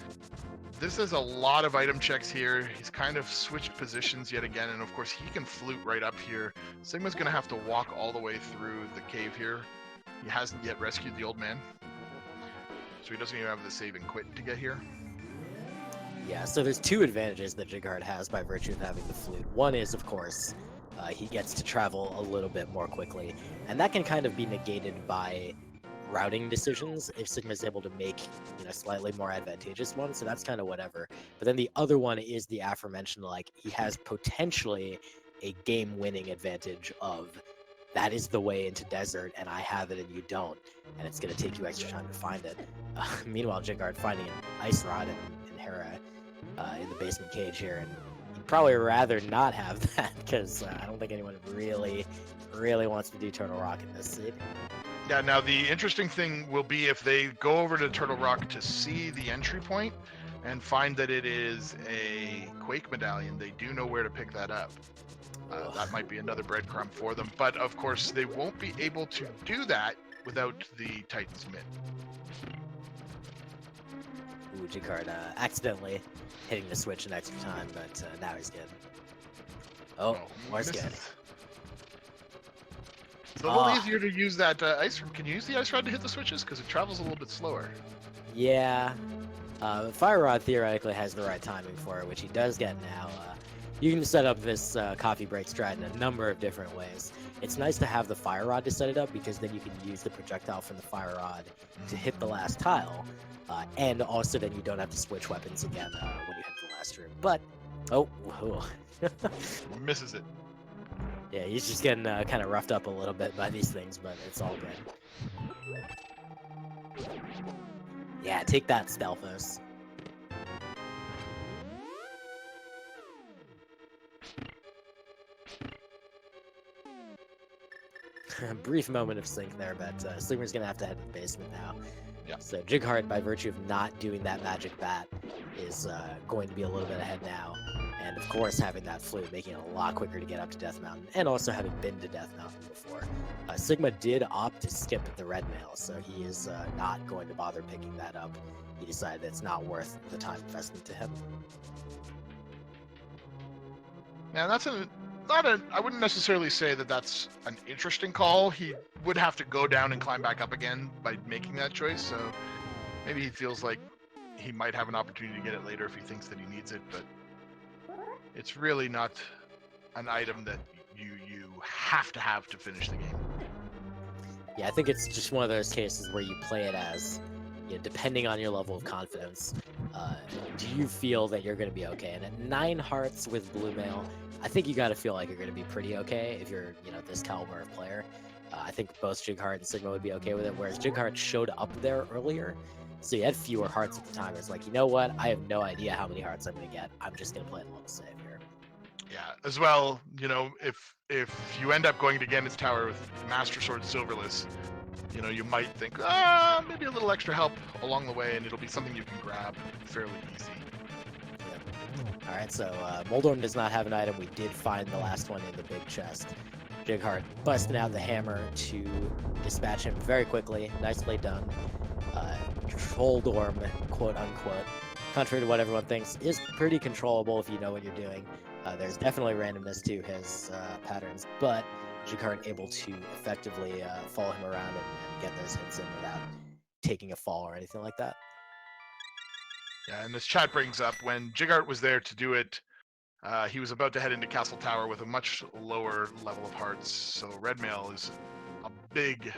this is a lot of item checks here. He's kind of switched positions yet again, and of course he can flute right up here. Sigma's gonna have to walk all the way through the cave here. He hasn't yet rescued the old man, so he doesn't even have the save and quit to get here. Yeah, so there's two advantages that Jighart has by virtue of having the flute. One is, of course, he gets to travel a little bit more quickly, and that can kind of be negated by routing decisions if Sigma's able to make, slightly more advantageous ones, so that's kind of whatever. But then the other one is the aforementioned, like, he has potentially a game-winning advantage of that is the way into desert, and I have it and you don't, and it's going to take you extra time to find it. Meanwhile, Jighart finding an ice rod in Hera in the basement cage here, and you'd probably rather not have that because I don't think anyone really wants to do Turtle Rock in this seed. Yeah, now the interesting thing will be if they go over to Turtle Rock to see the entry point and find that it is a Quake medallion, they do know where to pick that up. That might be another breadcrumb for them, but of course they won't be able to do that without the Titan's Mid. Ooh, Jighart accidentally hitting the switch an extra time, but now he's good. Oh, Moore's good. It's a little easier to use that ice rod. Can you use the ice rod to hit the switches? Because it travels a little bit slower. Yeah. Fire Rod theoretically has the right timing for it, which he does get now. You can set up this coffee break strat in a number of different ways. It's nice to have the Fire Rod to set it up because then you can use the projectile from the Fire Rod to hit the last tile. And also then you don't have to switch weapons again when you hit the last room. But, Misses it. Yeah, he's just getting kind of roughed up a little bit by these things, but it's all good. Yeah, take that, Stelphos. Brief moment of sync there, but Sigmar's going to have to head to the basement now. Yeah. So Jighart, by virtue of not doing that magic bat, is going to be a little bit ahead now. And of course, having that flute, making it a lot quicker to get up to Death Mountain, and also having been to Death Mountain before. Sigma did opt to skip the red mail, so he is not going to bother picking that up. He decided it's not worth the time investment to him. Yeah, that's I wouldn't necessarily say that that's an interesting call. He would have to go down and climb back up again by making that choice, so maybe he feels like he might have an opportunity to get it later if he thinks that he needs it, but it's really not an item that you have to finish the game. Yeah, I think it's just one of those cases where you play it as, depending on your level of confidence, do you feel that you're going to be okay? And at 9 hearts with blue mail, I think you got to feel like you're going to be pretty okay if you're, this caliber of player. I think both Jighart and Sigma would be okay with it, whereas Jighart showed up there earlier, so he had fewer hearts at the time. It's like, you know what? I have no idea how many hearts I'm going to get. I'm just going to play it a little safe here. Yeah, as well, if you end up going to Gambit's Tower with Master Sword Silverless, you might think, maybe a little extra help along the way, and it'll be something you can grab fairly easy. Yep. Alright, so Moldorm does not have an item. We did find the last one in the big chest. Jighart busting out the hammer to dispatch him very quickly. Nicely done. Trolldorm, quote-unquote, contrary to what everyone thinks, is pretty controllable if you know what you're doing. There's definitely randomness to his patterns, but Jighart able to effectively follow him around and get those hits in without taking a fall or anything like that. Yeah, and this chat brings up, when Jighart was there to do it, he was about to head into Castle Tower with a much lower level of hearts, so red mail is a big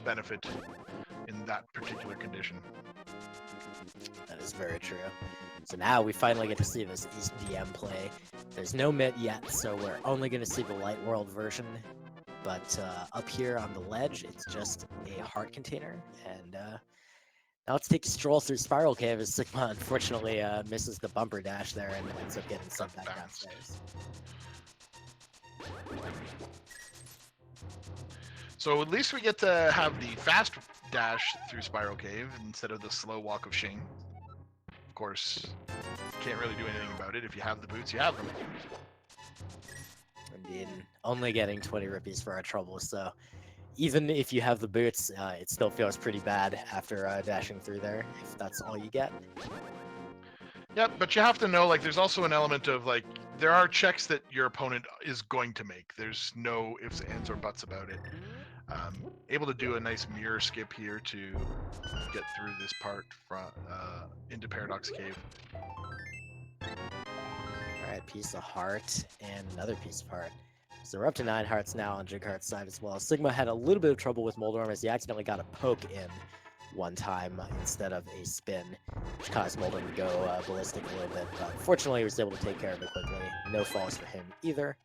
benefit in that particular condition. That is very true. So now we finally get to see this East DM play. There's no Mitt yet, so we're only going to see the Light World version. But up here on the ledge, it's just a heart container. And now let's take a stroll through Spiral Cave as Sigma unfortunately misses the bumper dash there and ends up getting sent back downstairs. So at least we get to have the fast dash through Spiral Cave instead of the slow walk of shame. Of course, can't really do anything about it. If you have the boots, you have them. Indeed. Only getting 20 rupees for our trouble, so even if you have the boots, it still feels pretty bad after dashing through there, if that's all you get. Yep, but you have to know, like, there's also an element of, like, there are checks that your opponent is going to make. There's no ifs, ands, or buts about it. Able to do a nice mirror skip here to get through this part into Paradox Cave. Alright, piece of heart, and another piece of heart. So we're up to 9 hearts now on Jighart's side as well. Sigma had a little bit of trouble with Moldorm as he accidentally got a poke in one time instead of a spin, which caused Moldorm to go ballistic a little bit, but fortunately he was able to take care of it quickly. No falls for him either.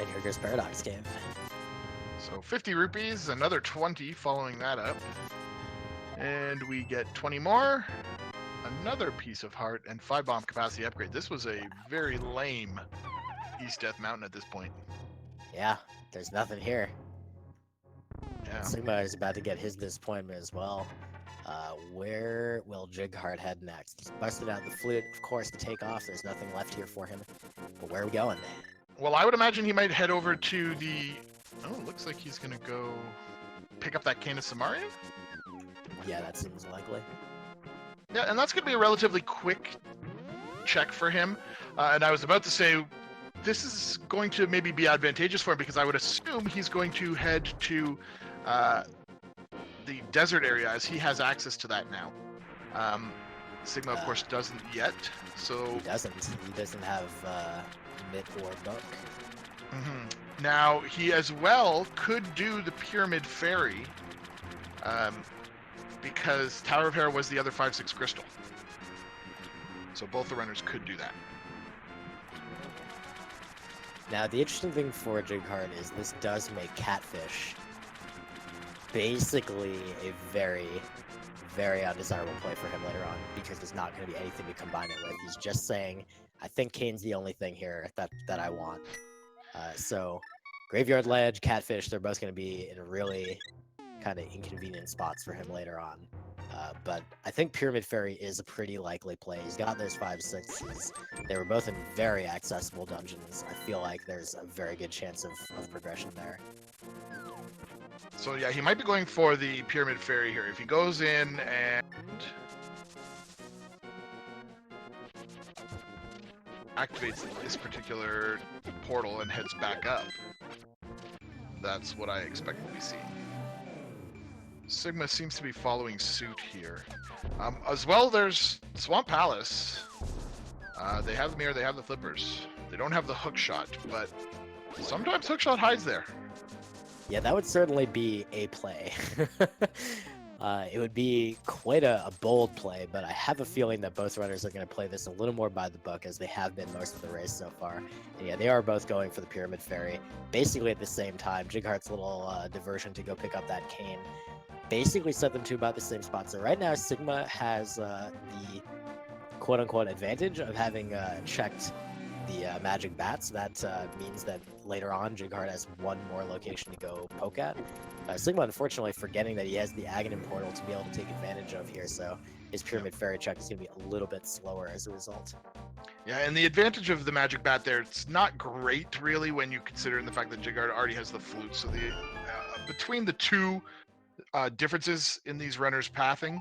And here goes Paradox Cave. So 50 rupees, another 20 following that up. And we get 20 more, another piece of heart, and 5 bomb capacity upgrade. This was a very lame East Death Mountain at this point. Yeah, there's nothing here. Yeah. Sigma is about to get his disappointment as well. Where will Jighart head next? He's busted out the flute, of course, to take off. There's nothing left here for him. But where are we going? Well, I would imagine he might head over to the... Oh, it looks like he's going to go pick up that Cane of Samarium? Yeah, that seems likely. Yeah, and that's going to be a relatively quick check for him. And I was about to say, this is going to maybe be advantageous for him because I would assume he's going to head to the desert area as he has access to that now. Sigma, of course, doesn't yet. So He doesn't have Mitt or Book. Now, he as well could do the Pyramid Ferry because Tower of Hera was the other 5/6 crystal. So both the runners could do that. Now, the interesting thing for Jighart is this does make Catfish basically a very, very undesirable play for him later on because there's not going to be anything to combine it with. He's just saying, I think Kane's the only thing here that I want. So, Graveyard Ledge, Catfish, they're both going to be in really kind of inconvenient spots for him later on. But I think Pyramid Ferry is a pretty likely play. He's got those 5/6s. They were both in very accessible dungeons. I feel like there's a very good chance of progression there. So yeah, he might be going for the Pyramid Ferry here. If he goes in and activates this particular portal and heads back up, that's what I expect we'll be seeing. Sigma seems to be following suit here. As well, there's Swamp Palace. They have the mirror, they have the flippers. They don't have the hook shot, but sometimes hook shot hides there. Yeah, that would certainly be a play. It would be quite a bold play, but I have a feeling that both runners are going to play this a little more by the book as they have been most of the race so far. And yeah, they are both going for the Pyramid Ferry, basically at the same time. Jighart's little diversion to go pick up that cane basically set them to about the same spot. So right now, Sigma has the quote-unquote advantage of having checked the magic bats. That means that later on, Jighart has one more location to go poke at. Sigma, unfortunately, forgetting that he has the Aghanim portal to be able to take advantage of here, so his Pyramid Ferry check is going to be a little bit slower as a result. Yeah, and the advantage of the magic bat there, it's not great, really, when you consider the fact that Jighart already has the flute. So the between the two differences in these runners' pathing,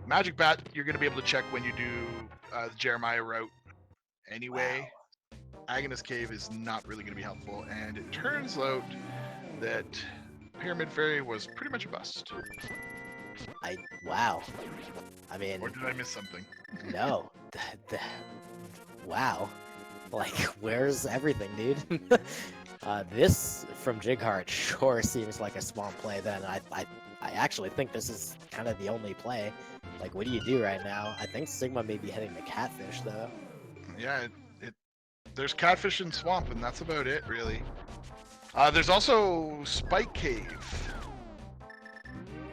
magic bat, you're going to be able to check when you do the Jeremiah route anyway. Wow. Aghanis Cave is not really going to be helpful, and it turns out that Pyramid Ferry was pretty much a bust. Wow. I mean... Or did I miss something? No. Wow. Like, where's everything, dude? This, from Jighart, sure seems like a small play then. I actually think this is kind of the only play. Like, what do you do right now? I think Sigma may be heading to Catfish, though. Yeah, there's Catfish and Swamp, and that's about it, really. There's also Spike Cave.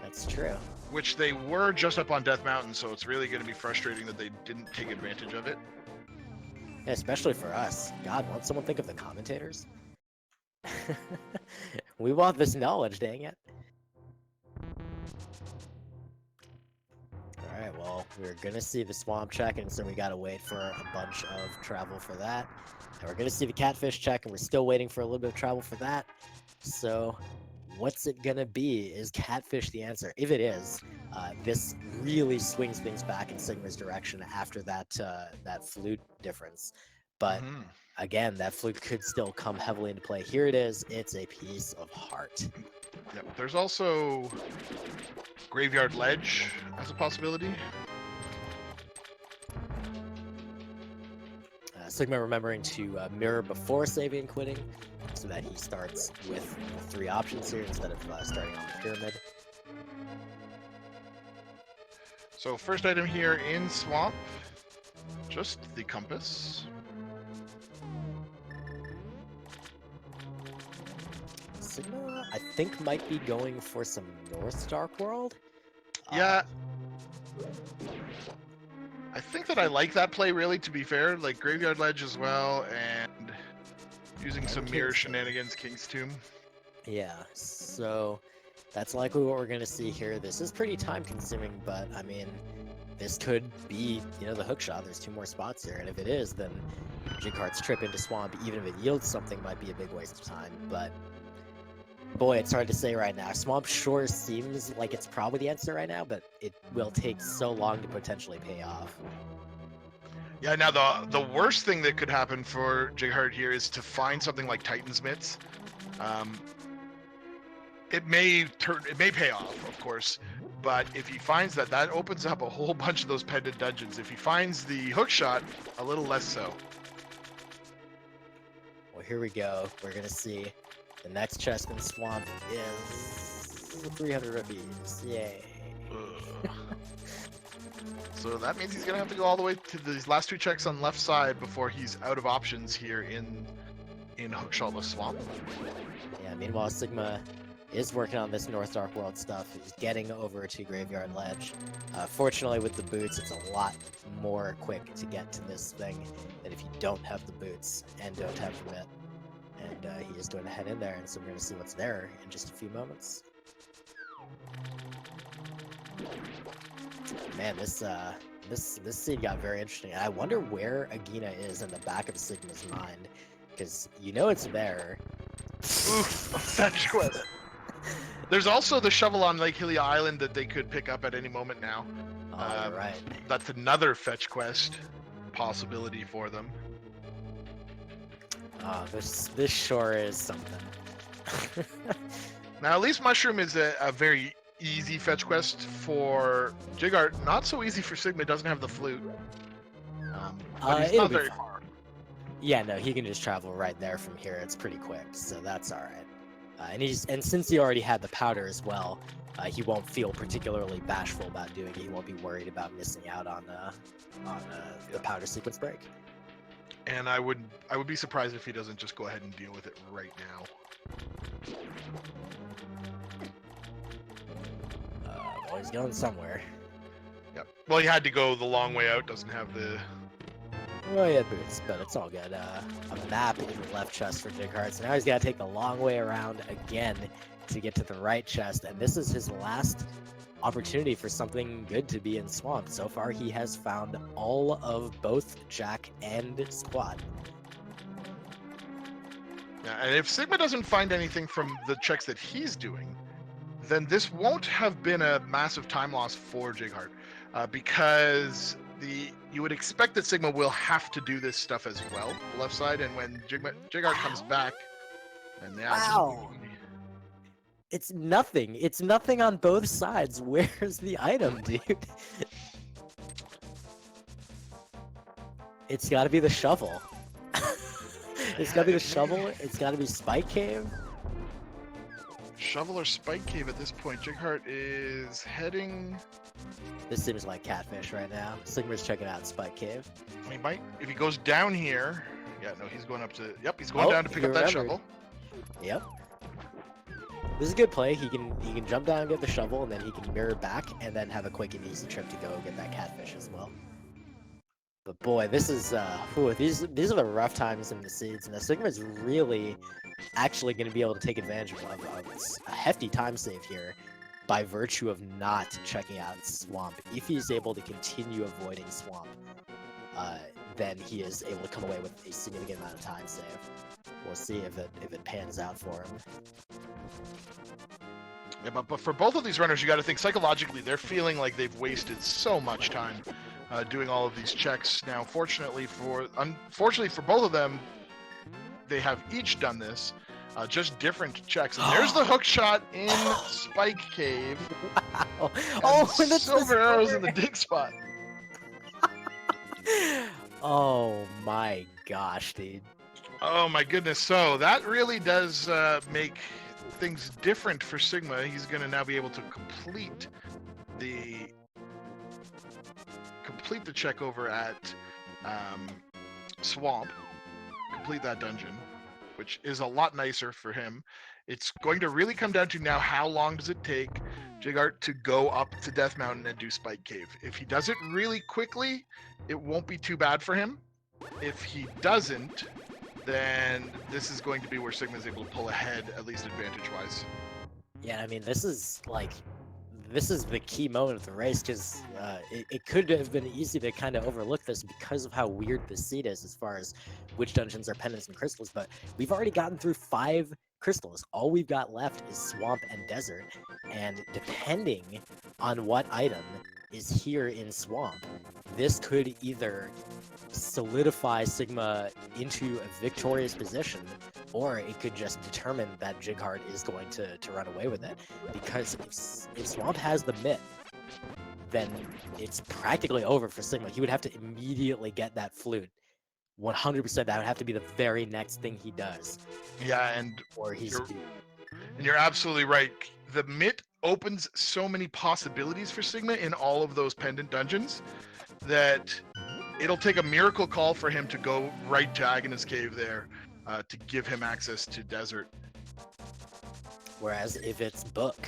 That's true. Which they were just up on Death Mountain, so it's really going to be frustrating that they didn't take advantage of it. Yeah, especially for us. God, won't someone think of the commentators? We want this knowledge, dang it. Alright, well, we're gonna see the swamp check, and so we gotta wait for a bunch of travel for that. And we're gonna see the catfish check, and we're still waiting for a little bit of travel for that. So, what's it gonna be? Is Catfish the answer? If it is, this really swings things back in Sigma's direction after that flute difference. But Mhm. again, that flute could still come heavily into play. Here it is. It's a piece of heart. Yep. There's also Graveyard Ledge as a possibility. Sigma remembering to mirror before saving and quitting, so that he starts with 3 options here instead of starting on the pyramid. So first item here in Swamp, just the compass. Sigma, I think, might be going for some North Dark World. Yeah. I think that I like that play, really, to be fair. Like Graveyard Ledge as well, and using some mirror King's Tomb. shenanigans, King's Tomb. Yeah, so that's likely what we're going to see here. This is pretty time-consuming, but, I mean, this could be, you know, the hookshot. There's 2 more spots here, and if it is, then Jighart's trip into Swamp, even if it yields something, might be a big waste of time, but boy, it's hard to say right now. Swamp sure seems like it's probably the answer right now, but it will take so long to potentially pay off. Yeah, now the worst thing that could happen for Jighart here is to find something like Titan's Mitts. It may pay off, of course, but if he finds that, that opens up a whole bunch of those pendant dungeons. If he finds the hookshot, a little less so. Well, here we go. We're gonna see the next chest in Swamp is 300 rupees. Yay! So that means he's gonna have to go all the way to these last 2 checks on left side before he's out of options here in Hookshotless Swamp. Yeah. Meanwhile, Sigma is working on this North Dark World stuff. He's getting over to Graveyard Ledge. Fortunately, with the boots, it's a lot more quick to get to this thing than if you don't have the boots and don't have the mitt. And he is going to head in there, and so we're going to see what's there in just a few moments. Man, this scene got very interesting. I wonder where Agina is in the back of Sigma's mind, because you know it's there. Oof, fetch quest. There's also the shovel on Lake Hylia Island that they could pick up at any moment now. Oh, you're right. That's another fetch quest possibility for them. This sure is something. Now, at least Mushroom is a very easy fetch quest for Jighart. Not so easy for Sigma. Doesn't have the flute. But he's not very far. Yeah, no, he can just travel right there from here. It's pretty quick, so that's all right. And since he already had the powder as well, he won't feel particularly bashful about doing it. He won't be worried about missing out on the powder sequence break. And I would be surprised if he doesn't just go ahead and deal with it right now. Well, he's going somewhere. Yep. Well, he had to go the long way out. Doesn't have the. Well, he had boots, but it's all good. A map in the left chest for Jighart. So now he's got to take the long way around again to get to the right chest. And this is his last opportunity for something good to be in Swamp. So far, he has found all of both Jack and Squad. Yeah, and if Sigma doesn't find anything from the checks that he's doing, then this won't have been a massive time loss for Jighart, because you would expect that Sigma will have to do this stuff as well, the left side, and when Jighart comes back, and Wow. It's nothing. It's nothing on both sides. Where's the item, dude? It's got to be the shovel. It's got to be the shovel. It's got to be Spike Cave. Shovel or Spike Cave at this point. Jighart is heading. This seems like Catfish right now. Sigma's checking out Spike Cave. He might, if he goes down here. Yeah, no, he's going up to. Yep, he's going down to pick up that shovel. Yep. This is a good play. He can jump down and get the shovel, and then he can mirror back, and then have a quick and easy trip to go get that Catfish as well. But boy, this is these are the rough times in the seeds, and the Sigma's really actually going to be able to take advantage of a hefty time save here by virtue of not checking out Swamp. If he's able to continue avoiding Swamp, then he is able to come away with a significant amount of time save. We'll see if it pans out for him. Yeah, but for both of these runners, you got to think psychologically, they're feeling like they've wasted so much time doing all of these checks. Now, unfortunately for both of them, they have each done this, just different checks. And there's the hook shot in Spike Cave. Wow. And Oh, and that's the silver arrows in silver. the dig spot. Oh my gosh, dude. Oh my goodness! So that really does make things different for Sigma. He's going to now be able to complete the check over at Swamp. Complete that dungeon, which is a lot nicer for him. It's going to really come down to now how long does it take Jighart to go up to Death Mountain and do Spike Cave. If he does it really quickly, it won't be too bad for him. If he doesn't, then this is going to be where Sigma's able to pull ahead, at least advantage-wise. Yeah, I mean, this is the key moment of the race, because it could have been easy to kind of overlook this because of how weird this seed is as far as which dungeons are pendants and crystals, but we've already gotten through 5 crystals. All we've got left is Swamp and Desert, and depending on what item is here in Swamp, this could either solidify Sigma into a victorious position, or it could just determine that Jighart is going to run away with it. Because if Swamp has the myth, then it's practically over for Sigma. He would have to immediately get that flute. 100%, that would have to be the very next thing he does. Yeah, and or he's you're absolutely right. The Mitt opens so many possibilities for Sigma in all of those pendant dungeons that it'll take a miracle call for him to go right to Agnes Cave there to give him access to Desert. Whereas if it's Book,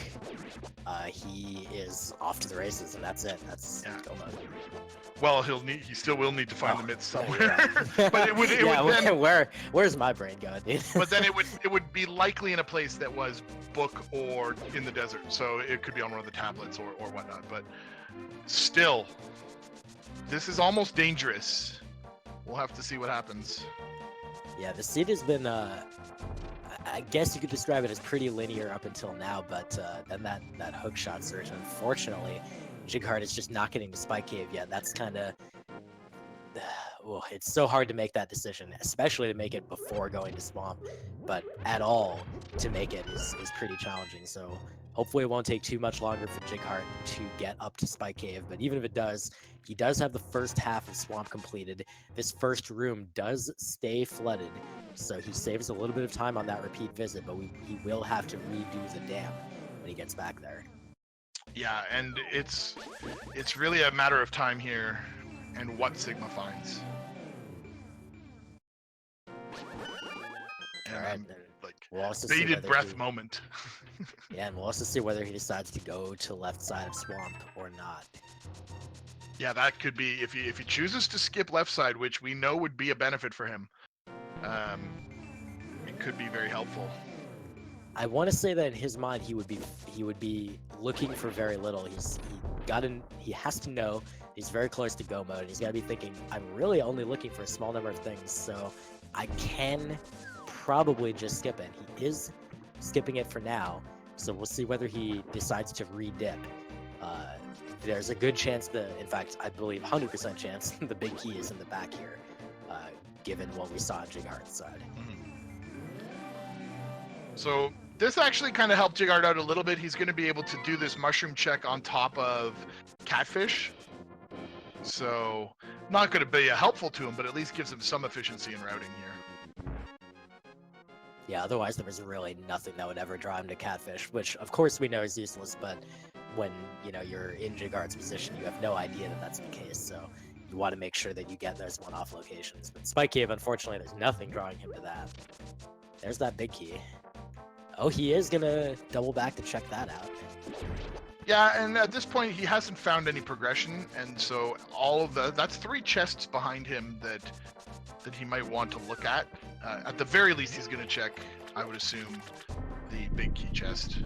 he is off to the races, and that's it. That's go mode. Well, he still will need to find the Mitt somewhere. Right. But it would then, where's my brain going, dude? But then it would be likely in a place that was Book or in the desert, so it could be on one of the tablets or whatnot. But still, this is almost dangerous. We'll have to see what happens. Yeah, the seed has been, I guess you could describe it as pretty linear up until now, but then that hook shot surge, unfortunately, Jighart is just not getting to Spike Cave yet. That's kind of, it's so hard to make that decision, especially to make it before going to Swamp, but at all to make it is pretty challenging. So hopefully it won't take too much longer for Jighart to get up to Spike Cave, but even if it does, he does have the first half of Swamp completed. This first room does stay flooded, so he saves a little bit of time on that repeat visit, but he will have to redo the dam when he gets back there. Yeah, and it's really a matter of time here and what Sigma finds. And Alright, we'll also bated breath moment. Yeah, and we'll also see whether he decides to go to left side of Swamp or not. Yeah, that could be if he chooses to skip left side, which we know would be a benefit for him. It could be very helpful. I want to say that in his mind he would be looking for very little. He has to know he's very close to go mode. He's got to be thinking, I'm really only looking for a small number of things, so I can probably just skip it. He is skipping it for now, so we'll see whether he decides to re-dip. There's a good chance in fact, I believe 100% chance the big key is in the back here, given what we saw on Jighart's side. So this actually kind of helped Jighart out a little bit. He's going to be able to do this mushroom check on top of Catfish. So not going to be helpful to him, but at least gives him some efficiency in routing here. Yeah, otherwise there was really nothing that would ever draw him to Catfish, which of course we know is useless, but when you're in Jighart's position, you have no idea that that's the case, so you want to make sure that you get those one-off locations. But Spike Cave, unfortunately, there's nothing drawing him to that. There's that big key. Oh, he is gonna double back to check that out. Yeah, and at this point he hasn't found any progression, and so that's 3 chests behind him that he might want to look at. At the very least, he's gonna check, I would assume, the big key chest.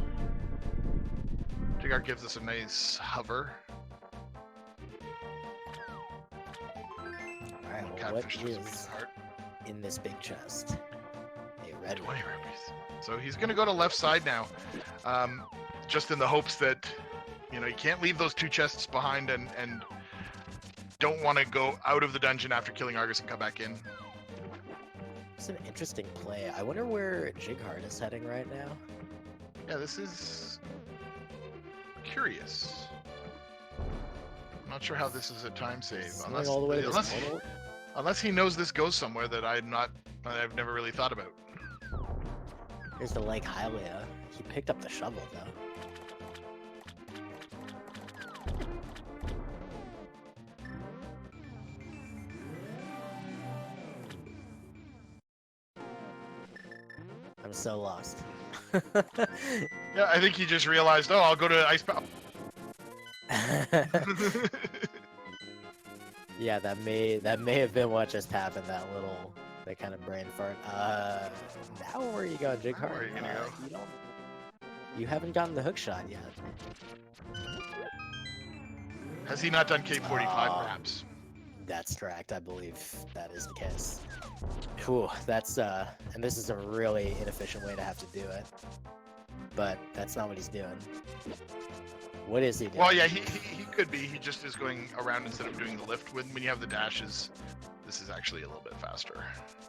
Jighart gives us a nice hover. Alright, well, what is in this big chest? A red 20 rupees. So he's going to go to left side now. just in the hopes that, you know, you can't leave those 2 chests behind and don't want to go out of the dungeon after killing Argus and come back in. It's an interesting play. I wonder where Jighart is heading right now. Yeah, this is curious. I'm not sure how this is a time save, Swing all the way to this portal. unless he knows this goes somewhere that I've never really thought about. Here's the Lake Hylia. He picked up the shovel though. I'm so lost. Yeah, I think he just realized, oh, I'll go to Ice Pal. Yeah, that may have been what just happened. That kind of brain fart. Now where are you going, Jighart? Where are you gonna go? You haven't gotten the hook shot yet. Has he not done K45 perhaps? That's correct. I believe that is the case. Whew, that's and this is a really inefficient way to have to do it. But that's not what he's doing. What is he doing? Well, yeah, he could be. He just is going around instead of doing the lift. When you have the dashes, this is actually a little bit faster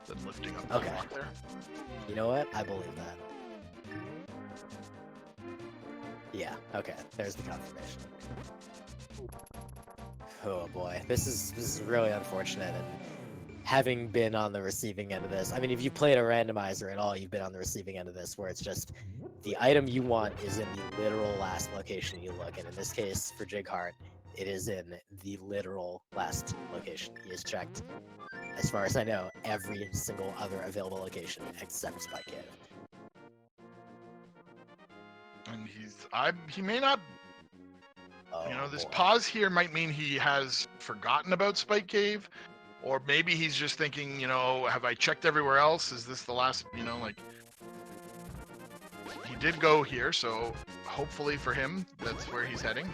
than lifting up the block there. You know what? I believe that. Yeah, okay. There's the confirmation. Oh boy, this is really unfortunate, and having been on the receiving end of this, I mean, if you played a randomizer at all, you've been on the receiving end of this, where it's just the item you want is in the literal last location you look, and in this case, for Jighart, it is in the literal last location. He has checked, as far as I know, every single other available location except Spike Cave. And he may not. Oh, You know, this boy. pause here might mean he has forgotten about Spike Cave, or maybe he's just thinking, you know, have I checked everywhere else? Is this the last, you know, like... He did go here, so hopefully for him, that's where he's heading.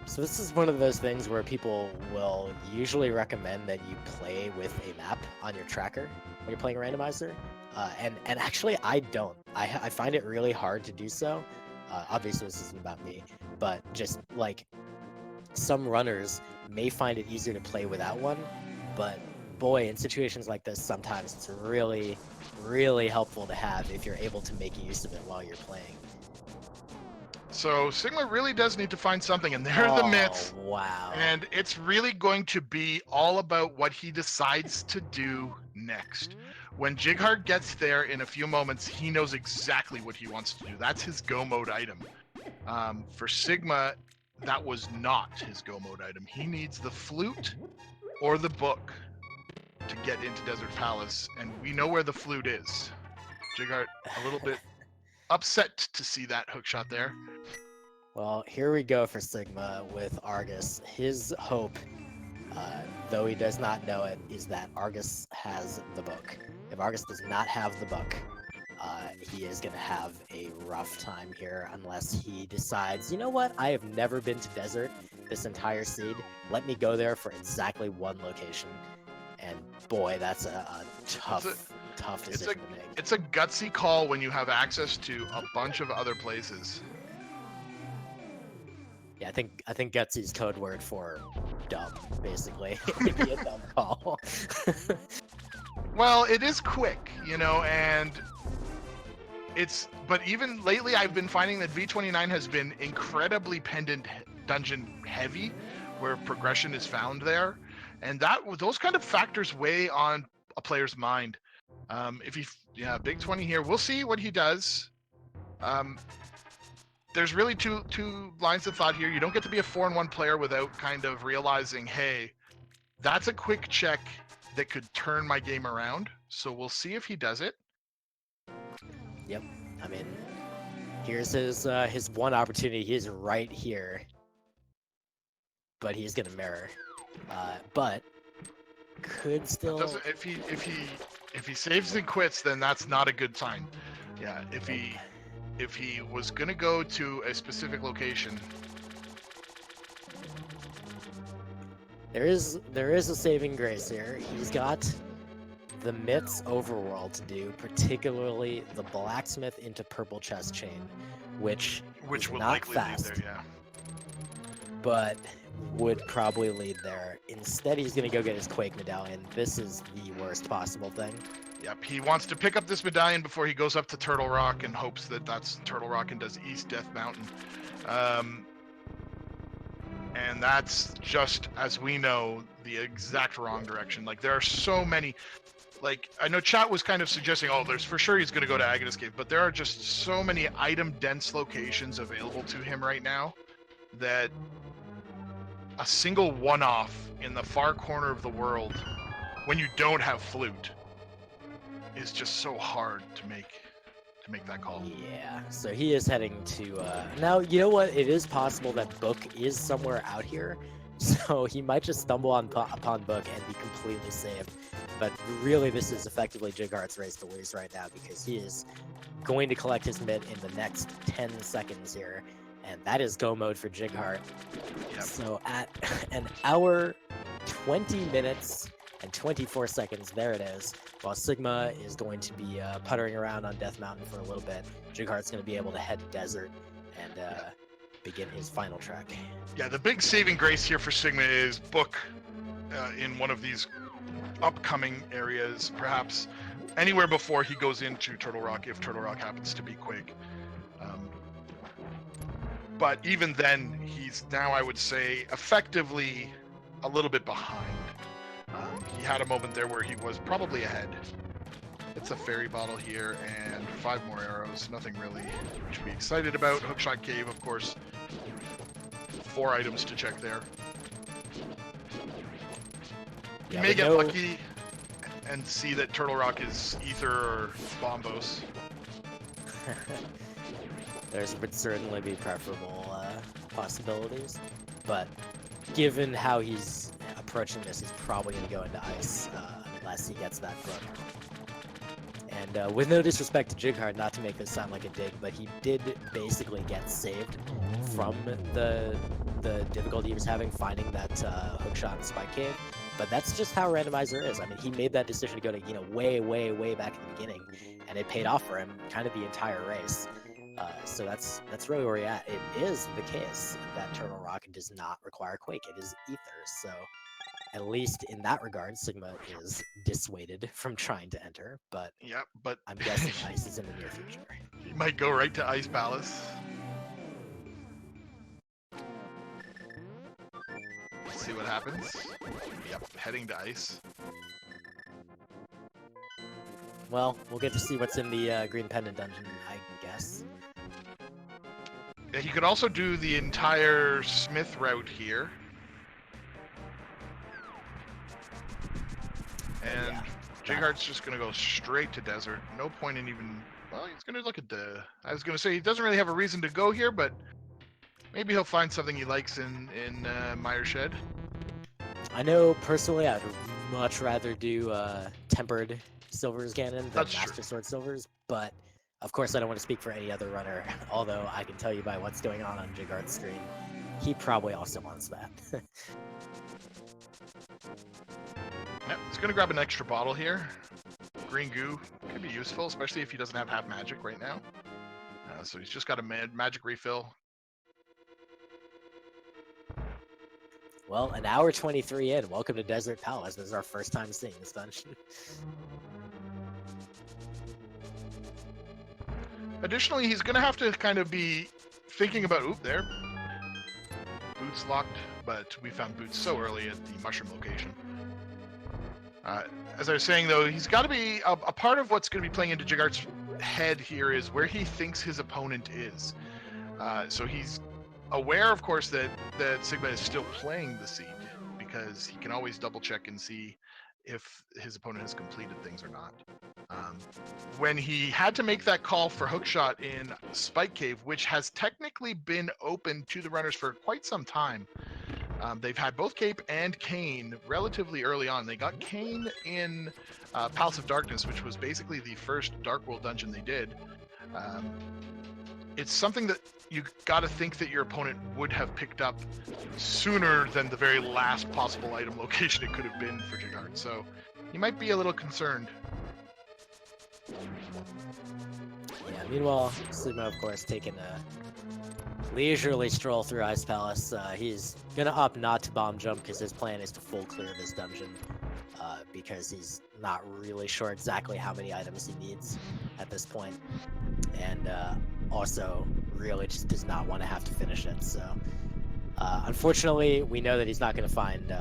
So this is one of those things where people will usually recommend that you play with a map on your tracker when you're playing a randomizer. And actually, I don't. I find it really hard to do so. Obviously, this isn't about me, but just like some runners may find it easier to play without one. But boy, in situations like this, sometimes it's really, really helpful to have if you're able to make use of it while you're playing. So Sigma really does need to find something, and there are the mitts. Wow. And it's really going to be all about what he decides to do next. When Jighart gets there in a few moments, he knows exactly what he wants to do. That's his go mode item. For Sigma, that was not his go mode item. He needs the flute or the book to get into Desert Palace, and we know where the flute is. Jighart, a little bit upset to see that hookshot there. Well, here we go for Sigma with Argus. His hope, though he does not know it, is that Argus has the book. If Argus does not have the book, he is going to have a rough time here unless he decides, you know what, I have never been to Desert this entire seed. Let me go there for exactly one location. And boy, that's a tough decision to make. It's a gutsy call when you have access to a bunch of other places. Yeah, I think Gutsy's code word for dumb, basically. It'd be a dumb call. Well, it is quick, you know, and but even lately I've been finding that V29 has been incredibly pendant dungeon heavy, where progression is found there, and those kind of factors weigh on a player's mind. Big 20 here, we'll see what he does. There's really two lines of thought here. You don't get to be a 4-1 player without kind of realizing, hey, that's a quick check that could turn my game around. So we'll see if he does it. Yep. I mean, here's his one opportunity. He is right here, but he's gonna mirror. But could still. If he saves and quits, then that's not a good sign. Yeah. If he was gonna go to a specific location. There is a saving grace here. He's got the Myths overworld to do, particularly the blacksmith into purple chest chain, which is will not likely fast, lead there, yeah. but would probably lead there. Instead, he's going to go get his Quake medallion. This is the worst possible thing. Yep, he wants to pick up this medallion before he goes up to Turtle Rock and hopes that that's Turtle Rock and does East Death Mountain. And that's just, as we know, the exact wrong direction. Like, there are so many... Like, I know chat was kind of suggesting, oh, there's for sure he's going to go to Agnes Cave, but there are just so many item-dense locations available to him right now that a single one-off in the far corner of the world, when you don't have Flute, is just so hard to make that call. Yeah, so he is heading to... Now, you know what? It is possible that Book is somewhere out here, so he might just stumble upon Book and be completely saved. But really, this is effectively Jighart's race to lose right now, because he is going to collect his mid in the next 10 seconds here, and that is go mode for Jighart. Yep. So at an hour, 20 minutes, and 24 seconds, there it is. While Sigma is going to be puttering around on Death Mountain for a little bit, Jighart's going to be able to head to Desert and begin his final track. Yeah, the big saving grace here for Sigma is Book in one of these upcoming areas, perhaps anywhere before he goes into Turtle Rock, if Turtle Rock happens to be quick. But even then, he's now, I would say, effectively a little bit behind. He had a moment there where he was probably ahead. It's a fairy bottle here and 5 more arrows. Nothing really to be excited about. Hookshot Cave, of course. 4 items to check there. You may get lucky and see that Turtle Rock is Ether or Bombos. There would certainly be preferable possibilities, but given how he's approaching this, he's probably going to go into Ice unless he gets that book. And with no disrespect to Jighart, not to make this sound like a dig, but he did basically get saved from the difficulty he was having finding that hookshot and spike cave. But that's just how Randomizer is. I mean, he made that decision to go to, way, way, way back at the beginning, and it paid off for him kind of the entire race. So that's really where we're at. It is the case that Turtle Rock does not require Quake. It is Ether. So at least in that regard, Sigma is dissuaded from trying to enter. But yeah, but I'm guessing Ice is in the near future. He might go right to Ice Palace. Let's see what happens. Yep, heading to Ice. Well, we'll get to see what's in the Green Pendant dungeon, I guess. Yeah, he could also do the entire Smith route here. And yeah, Jighart's just going to go straight to Desert. No point in even... Well, he's going to look at the... I was going to say, he doesn't really have a reason to go here, but maybe he'll find something he likes in Mire Shed. I know, personally, I'd much rather do Tempered Silver's Cannon than Master Sword Silver's, but of course I don't want to speak for any other runner, although I can tell you by what's going on Jighart's stream, he probably also wants that. Yep, he's going to grab an extra bottle here. Green goo could be useful, especially if he doesn't have half magic right now. So he's just got a magic refill. Well, an hour 23 in. Welcome to Desert Palace. This is our first time seeing this dungeon. Additionally, he's going to have to kind of be thinking about... Oop, there. Boots locked, but we found Boots so early at the mushroom location. As I was saying, though, he's got to be... A part of what's going to be playing into Jighart's head here is where he thinks his opponent is. So he's aware, of course, that Sigma is still playing the seed, because he can always double-check and see if his opponent has completed things or not. When he had to make that call for Hookshot in Spike Cave, which has technically been open to the runners for quite some time, they've had both Cape and Kane relatively early on. They got Kane in Palace of Darkness, which was basically the first Dark World dungeon they did. It's something that you got to think that your opponent would have picked up sooner than the very last possible item location it could have been for Jighart. So he might be a little concerned. Yeah, meanwhile, Sigma, of course, taking a leisurely stroll through Ice Palace. He's gonna opt not to bomb jump because his plan is to full clear this dungeon. Because he's not really sure exactly how many items he needs at this point. And also really just does not want to have to finish it. So unfortunately, we know that he's not going to find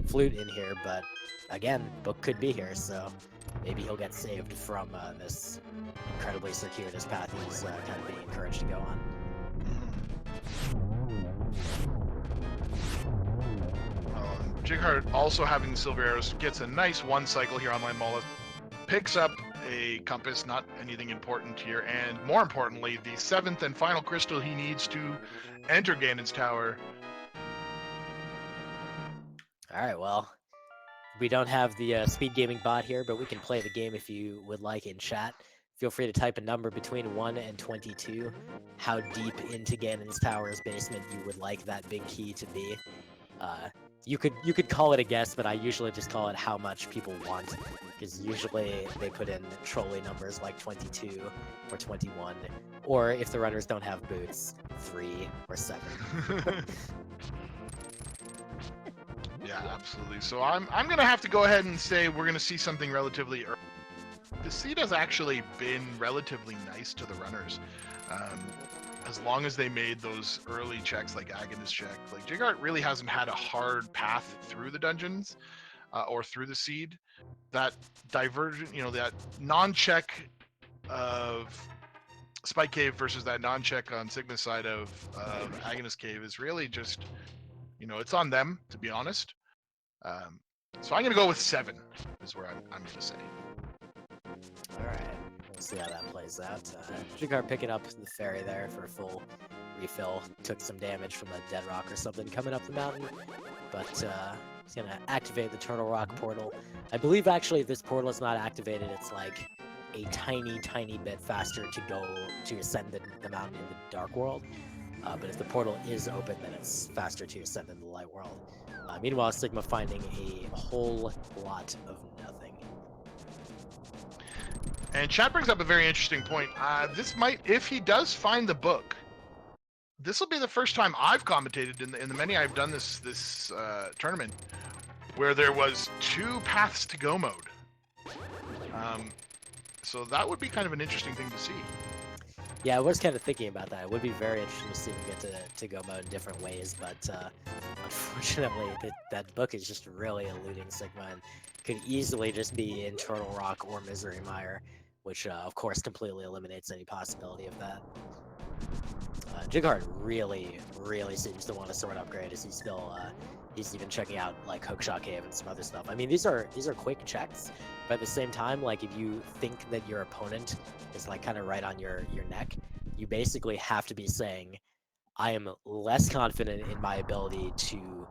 Flute in here, but again, Book could be here, so maybe he'll get saved from this incredibly circuitous path he's kind of being encouraged to go on. Jighart, also having the silver arrows, gets a nice one cycle here on Lime Mola, picks up a compass, not anything important here, and more importantly, the 7th and final crystal he needs to enter Ganon's Tower. Alright, well, we don't have the speed gaming bot here, but we can play the game if you would like in chat. Feel free to type a number between 1 and 22, how deep into Ganon's Tower's basement you would like that big key to be. You could call it a guess, but I usually just call it how much people want, because usually they put in trolley numbers like 22 or 21, or if the runners don't have boots, 3 or 7. Yeah, absolutely. So I'm gonna have to go ahead and say we're gonna see something relatively early. The seed has actually been relatively nice to the runners. As long as they made those early checks like Agnes check, like Jighart really hasn't had a hard path through the dungeons or through the seed. That divergent, that non-check of Spike Cave versus that non-check on Sigma's side of Agnes Cave is really just, it's on them, to be honest. So I'm going to go with 7 is where I'm going to say. All right. We'll see how that plays out. Jighart picking up the ferry there for a full refill. Took some damage from a dead rock or something coming up the mountain, but he's gonna activate the Turtle Rock portal. I believe actually if this portal is not activated, it's like a tiny bit faster to go to ascend the mountain in the Dark World. But if the portal is open, then it's faster to ascend in the Light World. Meanwhile, Sigma finding a whole lot of nothing. And chat brings up a very interesting point. This might, if he does find the book, this will be the first time I've commentated in the many I've done this tournament, where there was 2 paths to go mode. So that would be kind of an interesting thing to see. Yeah, I was kind of thinking about that. It would be very interesting to see him get to go mode in different ways, but unfortunately, that book is just really eluding Sigma and could easily just be in Turtle Rock or Misery Mire, which of course completely eliminates any possibility of that. Jighart really seems to want a sword upgrade, as he's still he's even checking out like Hookshot Cave and some other stuff. I mean, these are quick checks, but at the same time, like if you think that your opponent is like kind of right on your neck, you basically have to be saying, I am less confident in my ability to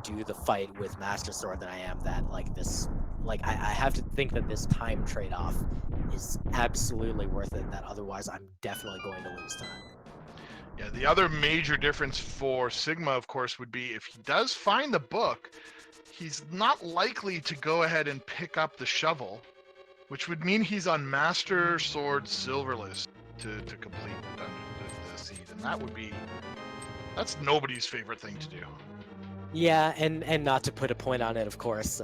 do the fight with Master Sword than I am that like this, like I have to think that this time trade-off is absolutely worth it, that otherwise I'm definitely going to lose time. Yeah, the other major difference for Sigma, of course, would be if he does find the book, he's not likely to go ahead and pick up the shovel, which would mean he's on Master Sword Silverless to complete the seed, and that's nobody's favorite thing to do. Yeah, and not to put a point on it, of course,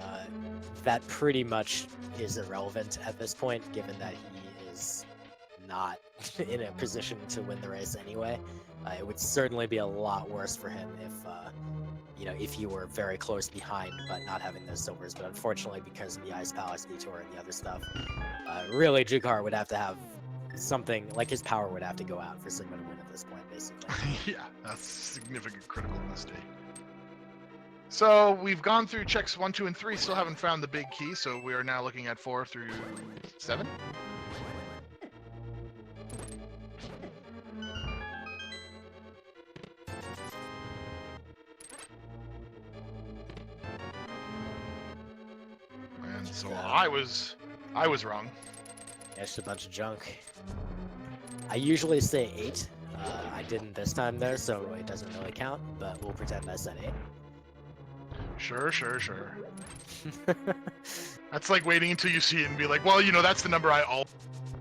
that pretty much is irrelevant at this point, given that he is not in a position to win the race anyway. It would certainly be a lot worse for him if you were very close behind but not having those silvers. But unfortunately, because of the Ice Palace detour and the other stuff, really Jighart would have to have something, like his power would have to go out for Sigma to win at this point, basically. Yeah, that's a significant critical mistake. So we've gone through checks 1, 2, and 3, still haven't found the big key, so we are now looking at 4 through 7. And so I was wrong. Yeah, it's just a bunch of junk. I usually say 8. I didn't this time though, so it doesn't really count, but we'll pretend I said 8. Sure. That's like waiting until you see it and be like, well, you know, that's the number I all.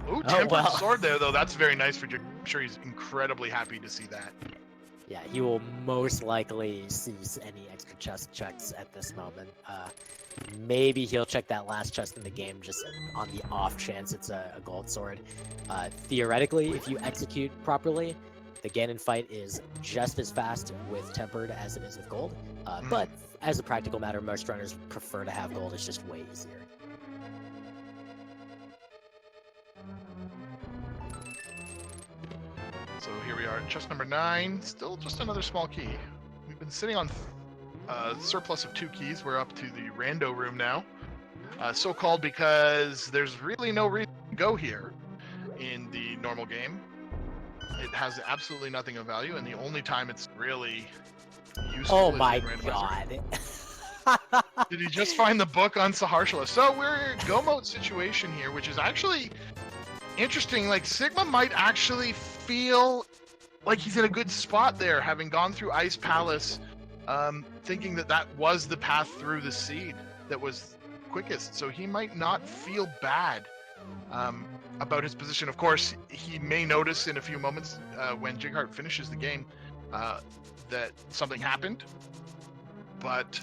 Ooh, tempered well. sword there though. That's very nice for Jighart. I'm sure he's incredibly happy to see that. Yeah, he will most likely cease any extra chest checks at this moment. Maybe he'll check that last chest in the game just on the off chance it's a gold sword. Theoretically, if you execute properly, the Ganon fight is just as fast with tempered as it is with gold. But as a practical matter, most runners prefer to have gold. It's just way easier. So here we are at chest number 9. Still just another small key. We've been sitting on a surplus of 2 keys. We're up to the rando room now. So called because there's really no reason to go here in the normal game. It has absolutely nothing of value, and the only time it's really useful Oh is my in Randomizer. god. Did he just find the book on Saharshala? So we're in a go mode situation here, which is actually interesting. Like, Sigma might actually feel like he's in a good spot there, having gone through Ice Palace, thinking that that was the path through the seed that was quickest. So he might not feel bad about his position. Of course, he may notice in a few moments when Jighart finishes the game that something happened, but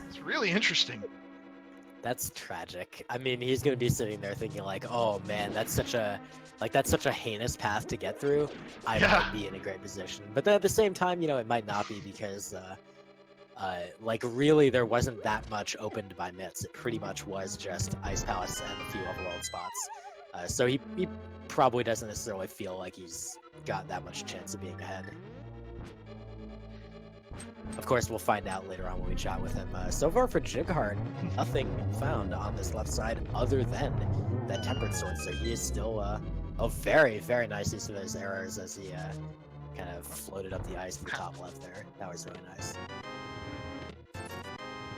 it's really interesting. That's tragic. I mean, he's gonna be sitting there thinking like, "Oh man, that's such a heinous path to get through. I might be in a great position." But then at the same time, you know, it might not be because, like, really, there wasn't that much opened by Mitz. It pretty much was just Ice Palace and a few overworld spots. So he probably doesn't necessarily feel like he's got that much chance of being ahead. Of course, we'll find out later on when we chat with him. So far for Jighart, nothing found on this left side other than that tempered sword. So he is still a very, very nice use of those arrows as he kind of floated up the ice to the top left there. That was really nice.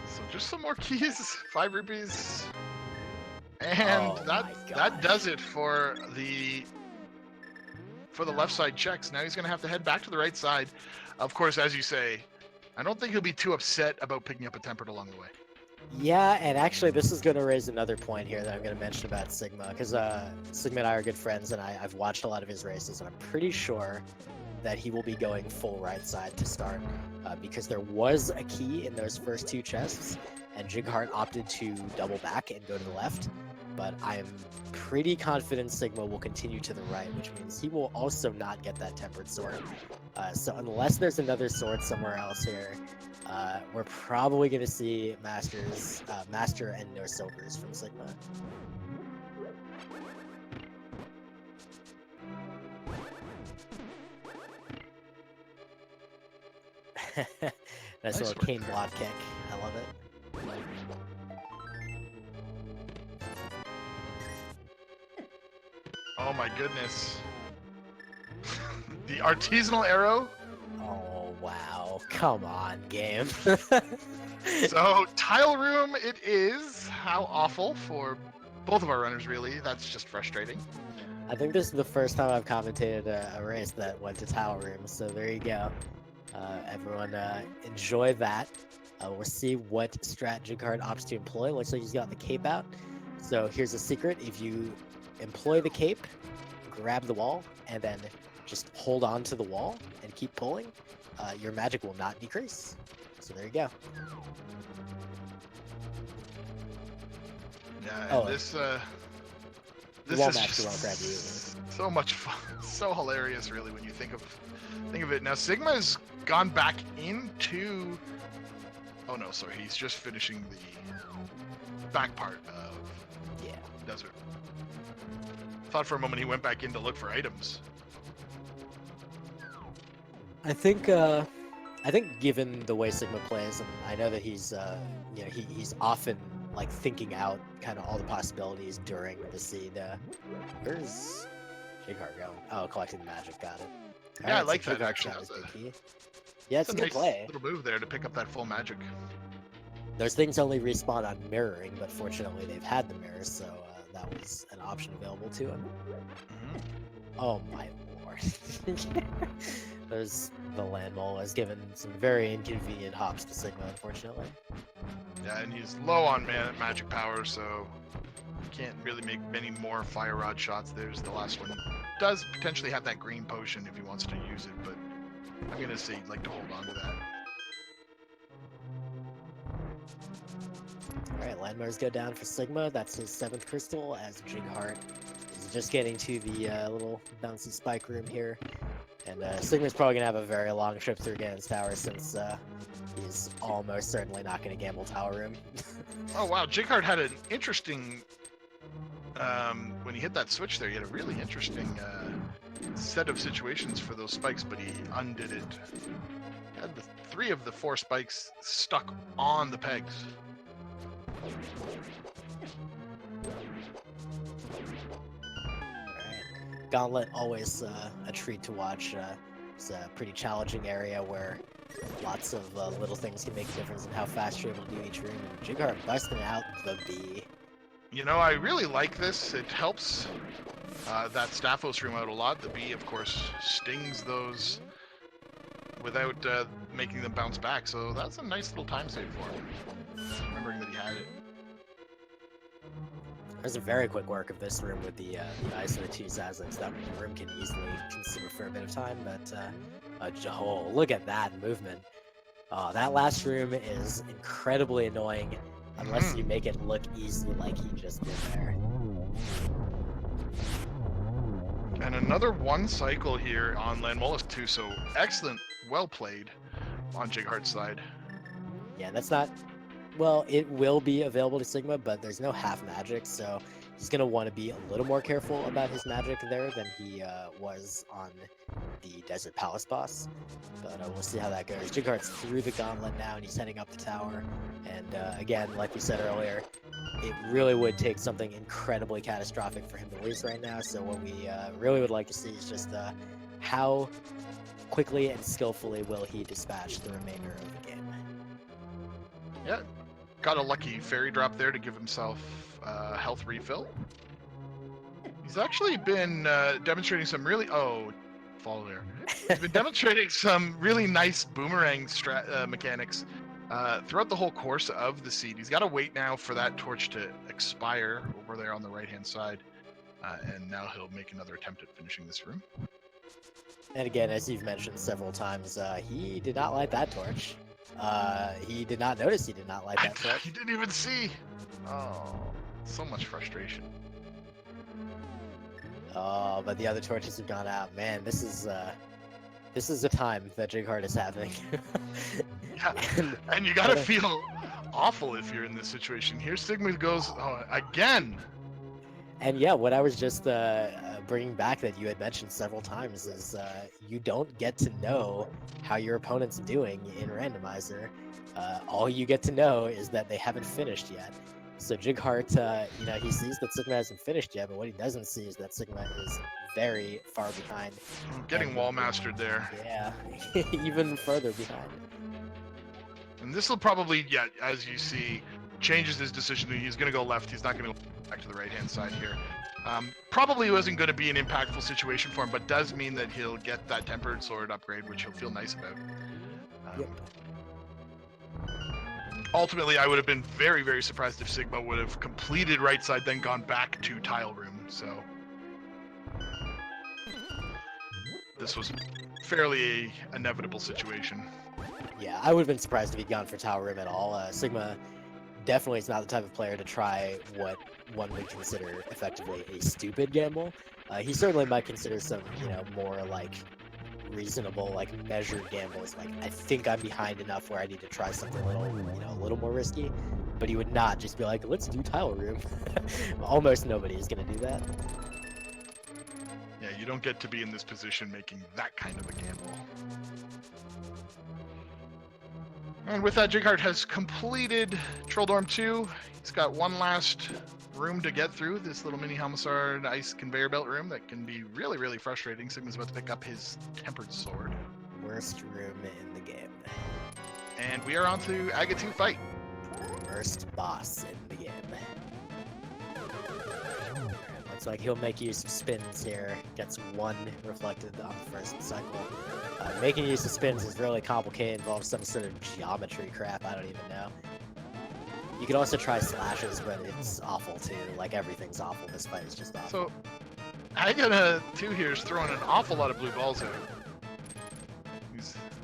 So just some more keys, 5 rupees, and that does it for the left side checks. Now he's going to have to head back to the right side. Of course, as you say, I don't think he'll be too upset about picking up a tempered along the way. Yeah, and actually this is going to raise another point here that I'm going to mention about Sigma, because Sigma and I are good friends, and I've watched a lot of his races, and I'm pretty sure that he will be going full right side to start, because there was a key in those first 2 chests, and Jighart opted to double back and go to the left, but I'm pretty confident Sigma will continue to the right, which means he will also not get that tempered sword. So unless there's another sword somewhere else here, we're probably going to see Master and no silvers from Sigma. Nice little cane block kick. I love it. Oh my goodness. The artisanal arrow. Oh wow. Come on, game. So tile room it is. How awful for both of our runners, really. That's just frustrating. I think this is the first time I've commentated a race that went to tile room, so there you go. Everyone enjoy that. We'll see what strat Jighart opts to employ. Looks like he's got the cape out. So here's a secret. If you employ the cape, grab the wall, and then just hold on to the wall and keep pulling, your magic will not decrease. So there you go. Yeah, and this is just so much fun, so hilarious, really, when you think of it. Now Sigma's gone back into. Oh no, sorry, he's just finishing the back part of desert. Thought for a moment he went back in to look for items. I think given the way Sigma plays, and I know that he's he's often like thinking out kind of all the possibilities during the seed. Where's Jighart going? Oh, collecting the magic. Got it. Yeah, I like that actually. Yeah, it's a good nice play. Little move there to pick up that full magic. Those things only respawn on mirroring, but fortunately they've had the mirrors, so that was an option available to him. Oh my lord. There's the land mole has given some very inconvenient hops to Sigma, unfortunately. Yeah, and he's low on magic power, so can't really make many more fire rod shots. There's the last one. Does potentially have that green potion if he wants to use it, but I'm gonna say he'd like to hold on to that. Alright, landmines go down for Sigma. That's his 7th crystal, as Jighart is just getting to the little bouncy spike room here. And Sigma's probably going to have a very long trip through Ganon's tower, since he's almost certainly not going to gamble tower room. Oh wow, Jighart had an interesting, when he hit that switch there, he had a really interesting set of situations for those spikes, but he undid it. He had 3 of the 4 spikes stuck on the pegs. Alright, Gauntlet, always a treat to watch. It's a pretty challenging area where lots of little things can make a difference in how fast you're able to do each room. And Jighart busting out the B. You know, I really like this. It helps that Staphos room out a lot. The B, of course, stings those without making them bounce back. So that's a nice little time save for him. Remembering that he had it. There's a very quick work of this room with the ice and the 2 Sazliks. That room can easily consume a fair bit of time, but oh, look at that movement. That last room is incredibly annoying unless you make it look easy like he just did there. And another 1 cycle here on Land Mollusk 2, so excellent, well played on Jighart's side. Yeah, that's not... Well, it will be available to Sigma, but there's no half magic, so he's going to want to be a little more careful about his magic there than he was on the Desert Palace boss. But we'll see how that goes. Jighart's through the gauntlet now, and he's heading up the tower. And again, like we said earlier, it really would take something incredibly catastrophic for him to lose right now. So what we really would like to see is just how quickly and skillfully will he dispatch the remainder of the game. Yeah, got a lucky fairy drop there to give himself health refill. He's actually been demonstrating some really... Oh, fall there. He's been demonstrating some really nice boomerang mechanics throughout the whole course of the seed. He's got to wait now for that torch to expire over there on the right-hand side. And now he'll make another attempt at finishing this room. And again, as you've mentioned several times, he did not light that torch. He did not notice he did not light that torch. He didn't even see. Oh, so much frustration. Oh, but the other torches have gone out. Man, this is a time that Jighart is having. Yeah, and you gotta feel awful if you're in this situation. Here Sigma goes again. And yeah, what I was just bringing back that you had mentioned several times is you don't get to know how your opponent's doing in Randomizer. All you get to know is that they haven't finished yet. So Jighart, he sees that Sigma hasn't finished yet, but what he doesn't see is that Sigma is very far behind. Getting wall mastered there. Yeah, even further behind. And this will probably, yeah, as you see, changes his decision. He's going to go left. He's not going to go back to the right-hand side here. Probably wasn't going to be an impactful situation for him, but does mean that he'll get that Tempered Sword upgrade, which he'll feel nice about. Yep. Ultimately, I would have been very, very surprised if Sigma would have completed right side, then gone back to tile room. So this was fairly an inevitable situation. Yeah, I would have been surprised if he'd gone for tower room at all. Sigma definitely is not the type of player to try what one would consider effectively a stupid gamble. He certainly might consider some, more like reasonable, like measured gambles. Like, I think I'm behind enough where I need to try something a little more risky. But he would not just be like, let's do tile room. Almost nobody is going to do that. Yeah, you don't get to be in this position making that kind of a gamble. And with that, Jighart has completed Troll Dorm 2. He's got one last room to get through, this little mini Helmsard ice conveyor belt room that can be really, really frustrating. Sigma's about to pick up his Tempered Sword. Worst room in the game. And we are on to Aga 2 fight. Worst boss in the game. Looks like he'll make use of spins here. Gets 1 reflected on the first cycle. Making use of spins is really complicated, involves some sort of geometry crap, I don't even know. You could also try slashes, but it's awful too. Like, everything's awful. This fight is just awful. So, Agana 2 here is throwing an awful lot of blue balls out.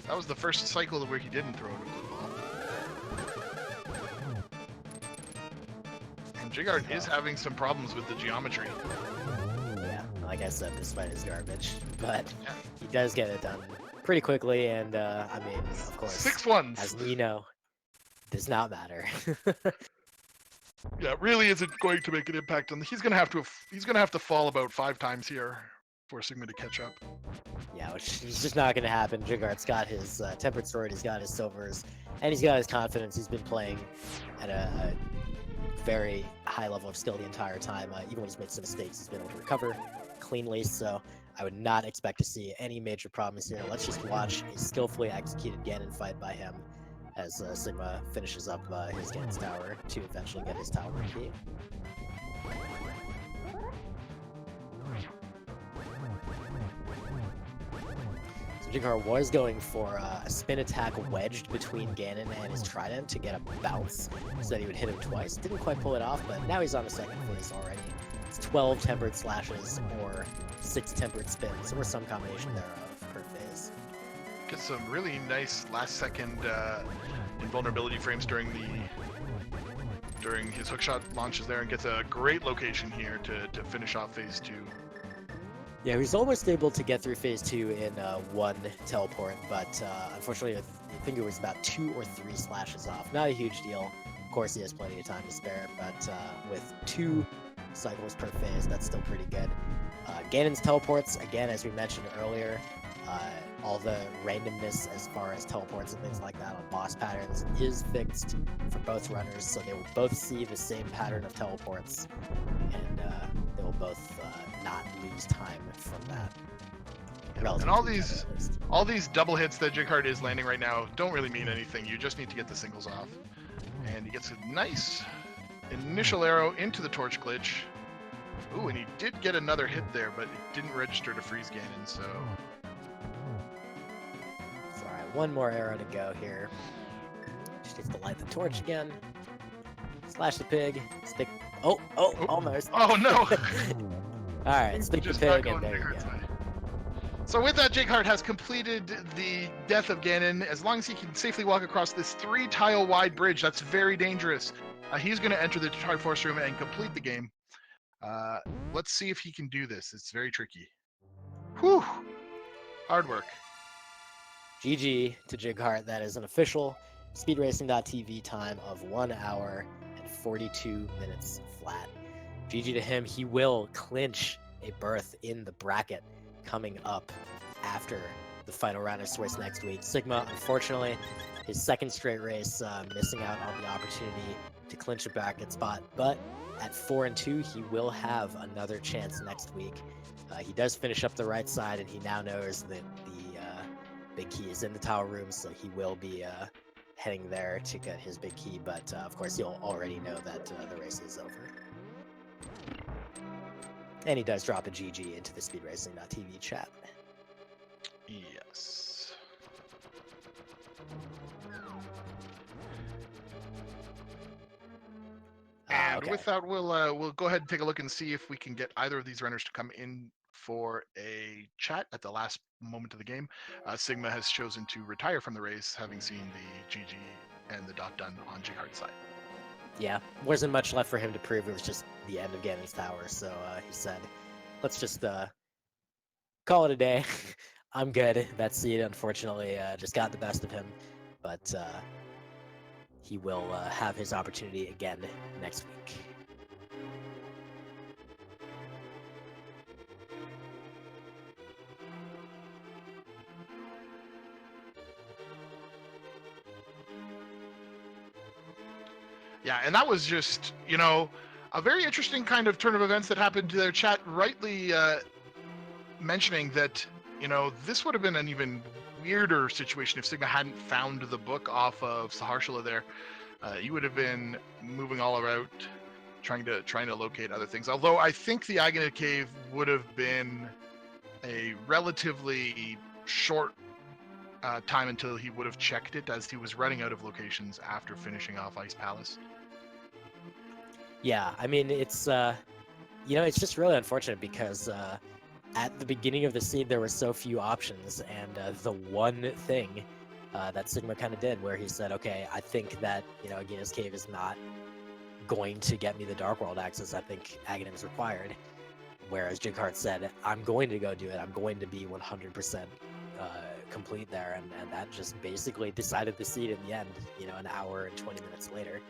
That was the first cycle where he didn't throw a blue ball. And Jighart is having some problems with the geometry. Yeah, like I said, this fight is garbage, but Yeah. he does get it done pretty quickly, and I mean, of course, 6 ones. as we know, does not matter. Yeah, it really isn't going to make an impact on. He's gonna have to fall about 5 times here for Sigma to catch up. Yeah, which is just not going to happen. Jighart's got his tempered sword, he's got his silvers, and he's got his confidence. He's been playing at a very high level of skill the entire time. Even when he's made some mistakes, he's been able to recover cleanly, so I would not expect to see any major problems here. Let's just watch a skillfully executed Ganon fight by him as Sigma finishes up his Ganon's tower to eventually get his tower key. Jighart was going for a spin attack wedged between Ganon and his trident to get a bounce so that he would hit him twice. Didn't quite pull it off, but now he's on the second phase already. It's 12 tempered slashes or 6 tempered spins, or some combination thereof per phase. Gets some really nice last-second invulnerability frames during his hookshot launches there, and gets a great location here to finish off phase 2. Yeah, he was almost able to get through phase 2 in 1 teleport, but unfortunately, I think it was about 2 or 3 slashes off. Not a huge deal. Of course, he has plenty of time to spare, but with 2 cycles per phase, that's still pretty good. Ganon's teleports, again, as we mentioned earlier, all the randomness as far as teleports and things like that on boss patterns is fixed for both runners, so they will both see the same pattern of teleports, and they will both not lose time from that. And all these double hits that Jighart is landing right now don't really mean anything. You just need to get the singles off. And he gets a nice initial arrow into the torch glitch. Ooh, and he did get another hit there, but it didn't register to freeze Ganon, so... Alright, 1 more arrow to go here. Just needs to light the torch again. Slash the pig. Stick... Oh, almost. Oh, no! Alright, stick the pig, and there you go. So with that, Jighart has completed the death of Ganon. As long as he can safely walk across this 3-tile wide bridge, that's very dangerous. He's going to enter the Triforce Room and complete the game. Let's see if he can do this. It's very tricky. Whew! Hard work. GG to Jighart. That is an official speedracing.tv time of 1 hour and 42 minutes flat. GG to him. He will clinch a berth in the bracket coming up after the final round of Swiss next week. Sigma, unfortunately, his second straight race, missing out on the opportunity to clinch a bracket spot, but at 4-2, he will have another chance next week. He does finish up the right side, and he now knows that the big key is in the tower room, so he will be heading there to get his big key, but of course you'll already know that the race is over. And he does drop a GG into the speedracing.tv chat. Yes. And okay. with that, we'll go ahead and take a look and see if we can get either of these runners to come in for a chat at the last moment of the game. Sigma has chosen to retire from the race, having seen the GG and the dot done on Jighart's side. Yeah, wasn't much left for him to prove. It was just the end of Ganon's tower, so he said, let's just call it a day. I'm good. That seed, unfortunately, just got the best of him, but he will have his opportunity again next week. Yeah, and that was just, a very interesting kind of turn of events that happened to their chat, rightly mentioning that, this would have been an even weirder situation if Sigma hadn't found the book off of Saharshala there. You would have been moving all around, trying to locate other things. Although I think the Agony Cave would have been a relatively short time until he would have checked it, as he was running out of locations after finishing off Ice Palace. Yeah, I mean, it's it's just really unfortunate because at the beginning of the seed there were so few options, and the one thing that Sigma kind of did, where he said, okay, I think that Agina's Cave is not going to get me the Dark World access. I think Aghanim is required. Whereas Jighart said, I'm going to go do it. I'm going to be 100% complete there, and that just basically decided the seed in the end. An hour and 20 minutes later.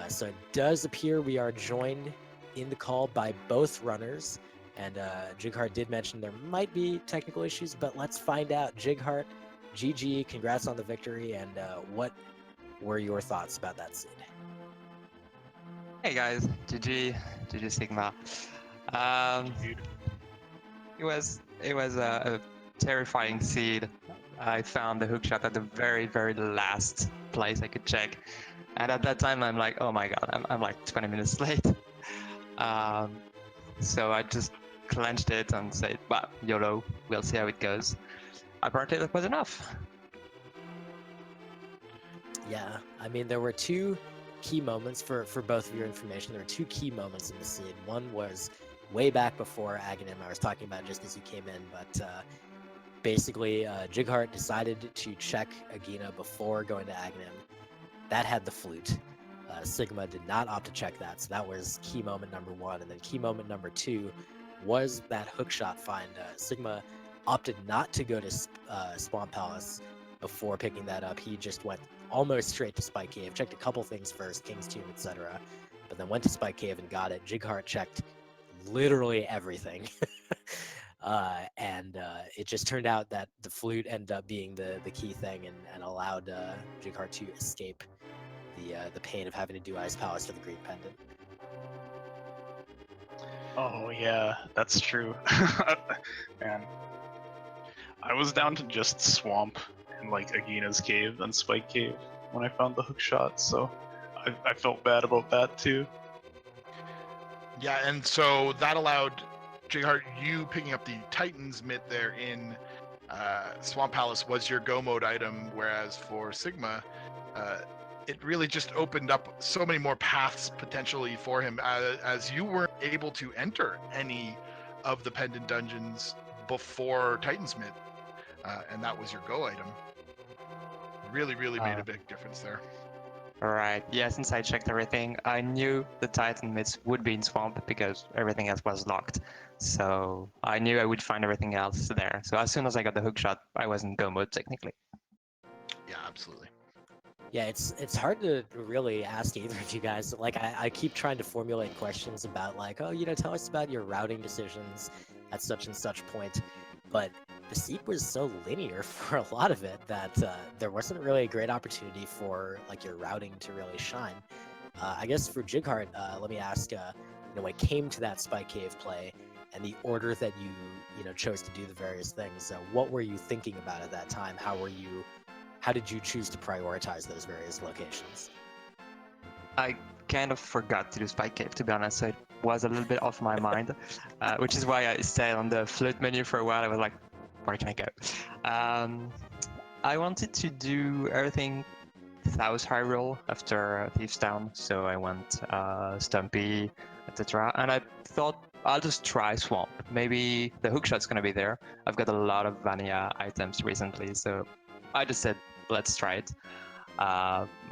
So it does appear we are joined in the call by both runners, and Jighart did mention there might be technical issues, but let's find out. Jighart, GG, congrats on the victory, and what were your thoughts about that seed? Hey guys, GG Sigma. It was a terrifying seed. I found the hookshot at the very last place I could check, and at that time I'm like, oh my god, I'm like 20 minutes late. So I just clenched it and said, well, YOLO, we'll see how it goes. Apparently that was enough. Yeah, I mean, there were two key moments for both of your information. There were two key moments in the seed. One was way back before Aghanim. I was talking about just as you came in, but basically Jighart decided to check Agina before going to Aghanim. That had the flute. Sigma did not opt to check that, so that was key moment number one. And then key moment number two was that hookshot find. Sigma opted not to go to Swamp Palace before picking that up. He just went almost straight to Spike Cave, checked a couple things first, King's Tomb, etc., but then went to Spike Cave and got it. Jighart checked literally everything. And it just turned out that the flute ended up being the key thing, and allowed Jighart to escape the pain of having to do Ice Palace for the Green Pendant. Oh yeah, that's true. Man, I was down to just Swamp and like Agina's Cave and Spike Cave when I found the hook shot, so I felt bad about that too. Yeah, and so that allowed Jighart, you picking up the Titan's Mitt there in Swamp Palace was your go mode item, whereas for Sigma, it really just opened up so many more paths potentially for him, as you weren't able to enter any of the pendant dungeons before Titan's Mitt, and that was your go item. Really made a big difference there. Right, yeah, since I checked everything, I knew the Titan Mids would be in Swamp because everything else was locked. So I knew I would find everything else there. So as soon as I got the hookshot, I was in go mode technically. Yeah, absolutely. Yeah, it's hard to really ask either of you guys. Like, I keep trying to formulate questions about, like, oh, tell us about your routing decisions at such and such point. But the seed was so linear for a lot of it that there wasn't really a great opportunity for, like, your routing to really shine. I guess for Jighart, let me ask, when it came to that Spike Cave play and the order that you chose to do the various things, what were you thinking about at that time? How did you choose to prioritize those various locations? I kind of forgot to do Spike Cave, to be honest, so it was a little bit off my mind, which is why I stayed on the flute menu for a while. I was like, where can I go? I wanted to do everything South Hyrule after Thieves Town, so I went Stumpy, etc. And I thought I'll just try Swamp. Maybe the hookshot's gonna be there. I've got a lot of vanilla items recently, so I just said, let's try it.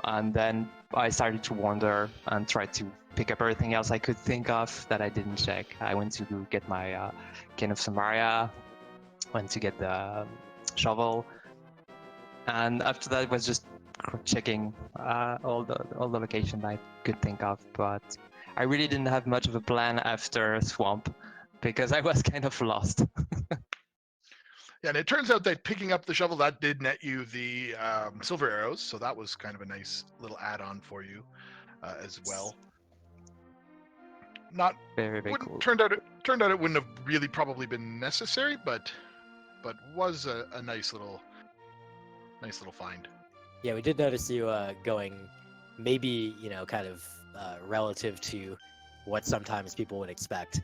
And then I started to wander and try to pick up everything else I could think of that I didn't check. I went to get my King of Samaria, went to get the shovel, and after that was just checking all the locations I could think of. But I really didn't have much of a plan after Swamp because I was kind of lost. Yeah, and it turns out that picking up the shovel, that did net you the silver arrows, so that was kind of a nice little add-on for you as well. Not very cool. Turned out it wouldn't have really probably been necessary, but was a nice little find. Yeah, we did notice you going maybe kind of relative to what sometimes people would expect,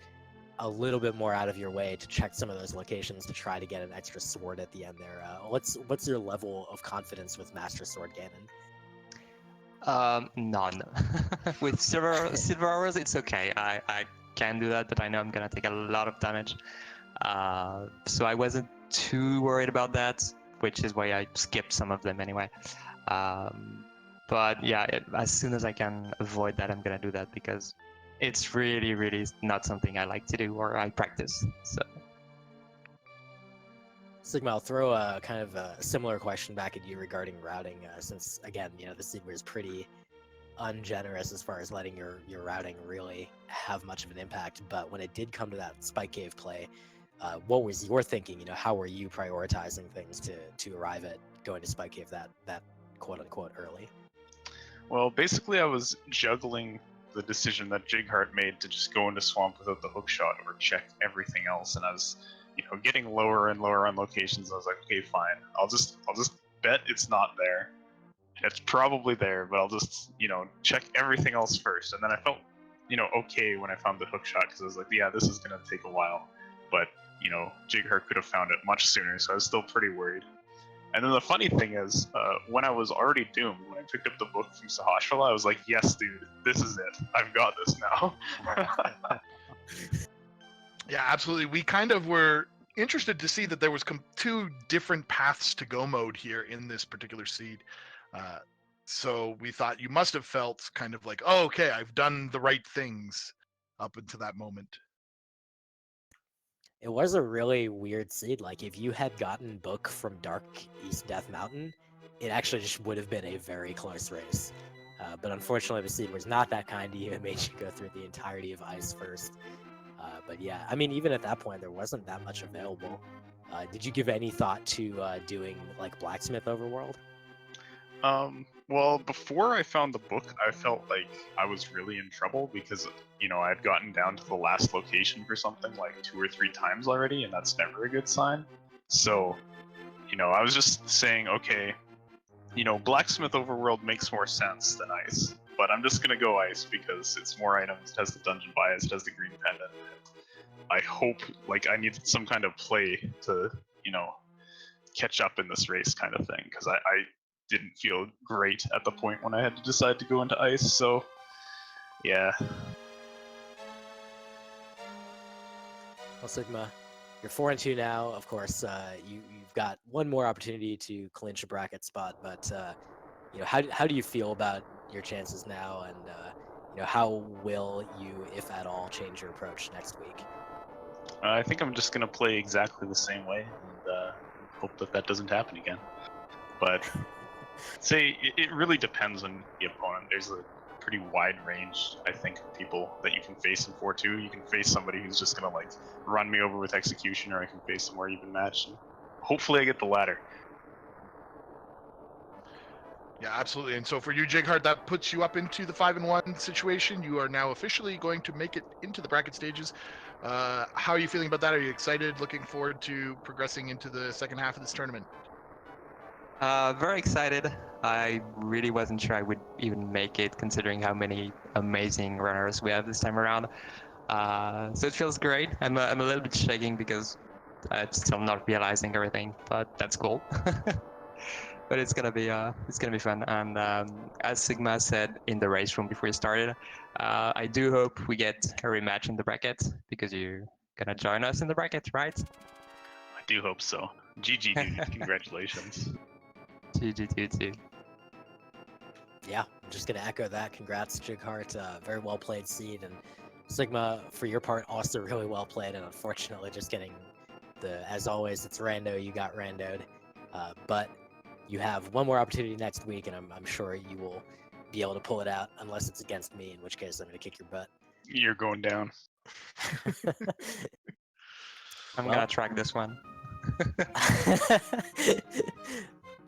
a little bit more out of your way to check some of those locations to try to get an extra sword at the end there. What's your level of confidence with Master Sword Ganon? None. With silver arrows, it's okay. I can do that, but I know I'm gonna take a lot of damage. So I wasn't too worried about that, which is why I skipped some of them anyway. But yeah, as soon as I can avoid that, I'm gonna do that because it's really, really not something I like to do or I practice. So Sigma, I'll throw a kind of a similar question back at you regarding routing, since again, the Sigma is pretty ungenerous as far as letting your routing really have much of an impact. But when it did come to that Spike Cave play, what was your thinking? How were you prioritizing things to arrive at going to Spike Cave that quote unquote early? Well, basically, I was juggling the decision that Jighart made to just go into Swamp without the hook shot or check everything else, and I was, getting lower and lower on locations. I was like, okay, fine, I'll just bet it's not there. It's probably there, but I'll just, check everything else first. And then I felt, okay when I found the hook shot because I was like, yeah, this is gonna take a while, but Jighart could have found it much sooner, so I was still pretty worried. And then the funny thing is, when I was already doomed, when I picked up the book from Sahasrahla, I was like, yes, dude, this is it. I've got this now. Yeah, absolutely. We kind of were interested to see that there was two different paths to go mode here in this particular seed. So we thought you must have felt kind of like, oh, okay, I've done the right things up until that moment. It was a really weird seed. Like, if you had gotten Book from Dark East Death Mountain, it actually just would have been a very close race. But unfortunately, the seed was not that kind to you and made you go through the entirety of Ice first. But yeah, I mean, even at that point, there wasn't that much available. Did you give any thought to doing, like, Blacksmith Overworld? Well, before I found the book, I felt like I was really in trouble because, I had gotten down to the last location for something like 2 or 3 times already, and that's never a good sign. So, I was just saying, okay, Blacksmith Overworld makes more sense than Ice, but I'm just gonna go Ice because it's more items, it has the dungeon bias, it has the green pendant. I hope, I need some kind of play to, catch up in this race kind of thing, because I didn't feel great at the point when I had to decide to go into Ice, so yeah. Well, Sigma, you're 4-2 now. Of course, you've got one more opportunity to clinch a bracket spot, but how do you feel about your chances now, and how will you, if at all, change your approach next week? I think I'm just gonna play exactly the same way and hope that doesn't happen again. But it really depends on the opponent. There's a pretty wide range, I think, of people that you can face in 4-2. You can face somebody who's just gonna run me over with execution, or I can face somewhere even matched. And hopefully I get the latter. Yeah, absolutely. And so for you, Jighart, that puts you up into the 5-1 situation. You are now officially going to make it into the bracket stages. How are you feeling about that? Are you excited? Looking forward to progressing into the second half of this tournament? very excited. I really wasn't sure I would even make it, considering how many amazing runners we have this time around. So it feels great. I'm a little bit shaking because I'm still not realizing everything, but that's cool. But it's gonna be fun. And as Sigma said in the race room before we started, I do hope we get a rematch in the bracket because you're gonna join us in the bracket, right? I do hope so. GG, dude. Congratulations. GG. Yeah, I'm just gonna echo that. Congrats, Jighart. Very well played seed, and Sigma, for your part, also really well played. And unfortunately, just getting as always, it's rando. You got randoed, but you have one more opportunity next week, and I'm sure you will be able to pull it out, unless it's against me, in which case I'm gonna kick your butt. You're going down. I'm gonna track this one.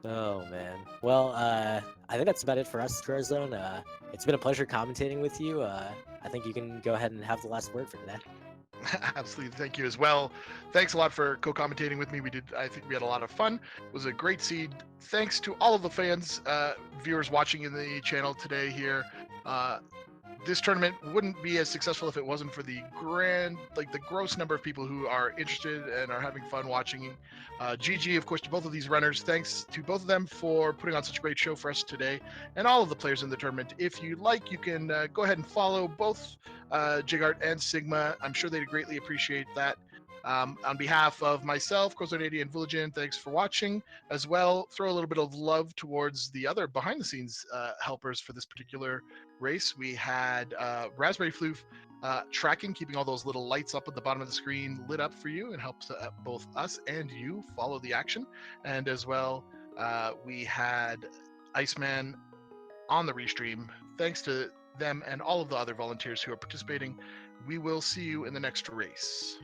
Oh man. Well, I think that's about it for us, Crowzone. It's been a pleasure commentating with you. I think you can go ahead and have the last word for today. Absolutely. Thank you as well. Thanks a lot for co-commentating with me. I think we had a lot of fun. It was a great seed. Thanks to all of the fans, viewers watching in the channel today here. this tournament wouldn't be as successful if it wasn't for the gross number of people who are interested and are having fun watching. GG, of course, to both of these runners. Thanks to both of them for putting on such a great show for us today, and all of the players in the tournament. If you like, you can go ahead and follow both Jighart and Sigma. I'm sure they'd greatly appreciate that. On behalf of myself, Kozonady, and Villagin, thanks for watching. As well, throw a little bit of love towards the other behind-the-scenes helpers for this particular race. We had Raspberry Floof tracking, keeping all those little lights up at the bottom of the screen lit up for you, and helps both us and you follow the action. And as well, we had Iceman on the restream. Thanks to them and all of the other volunteers who are participating. We will see you in the next race.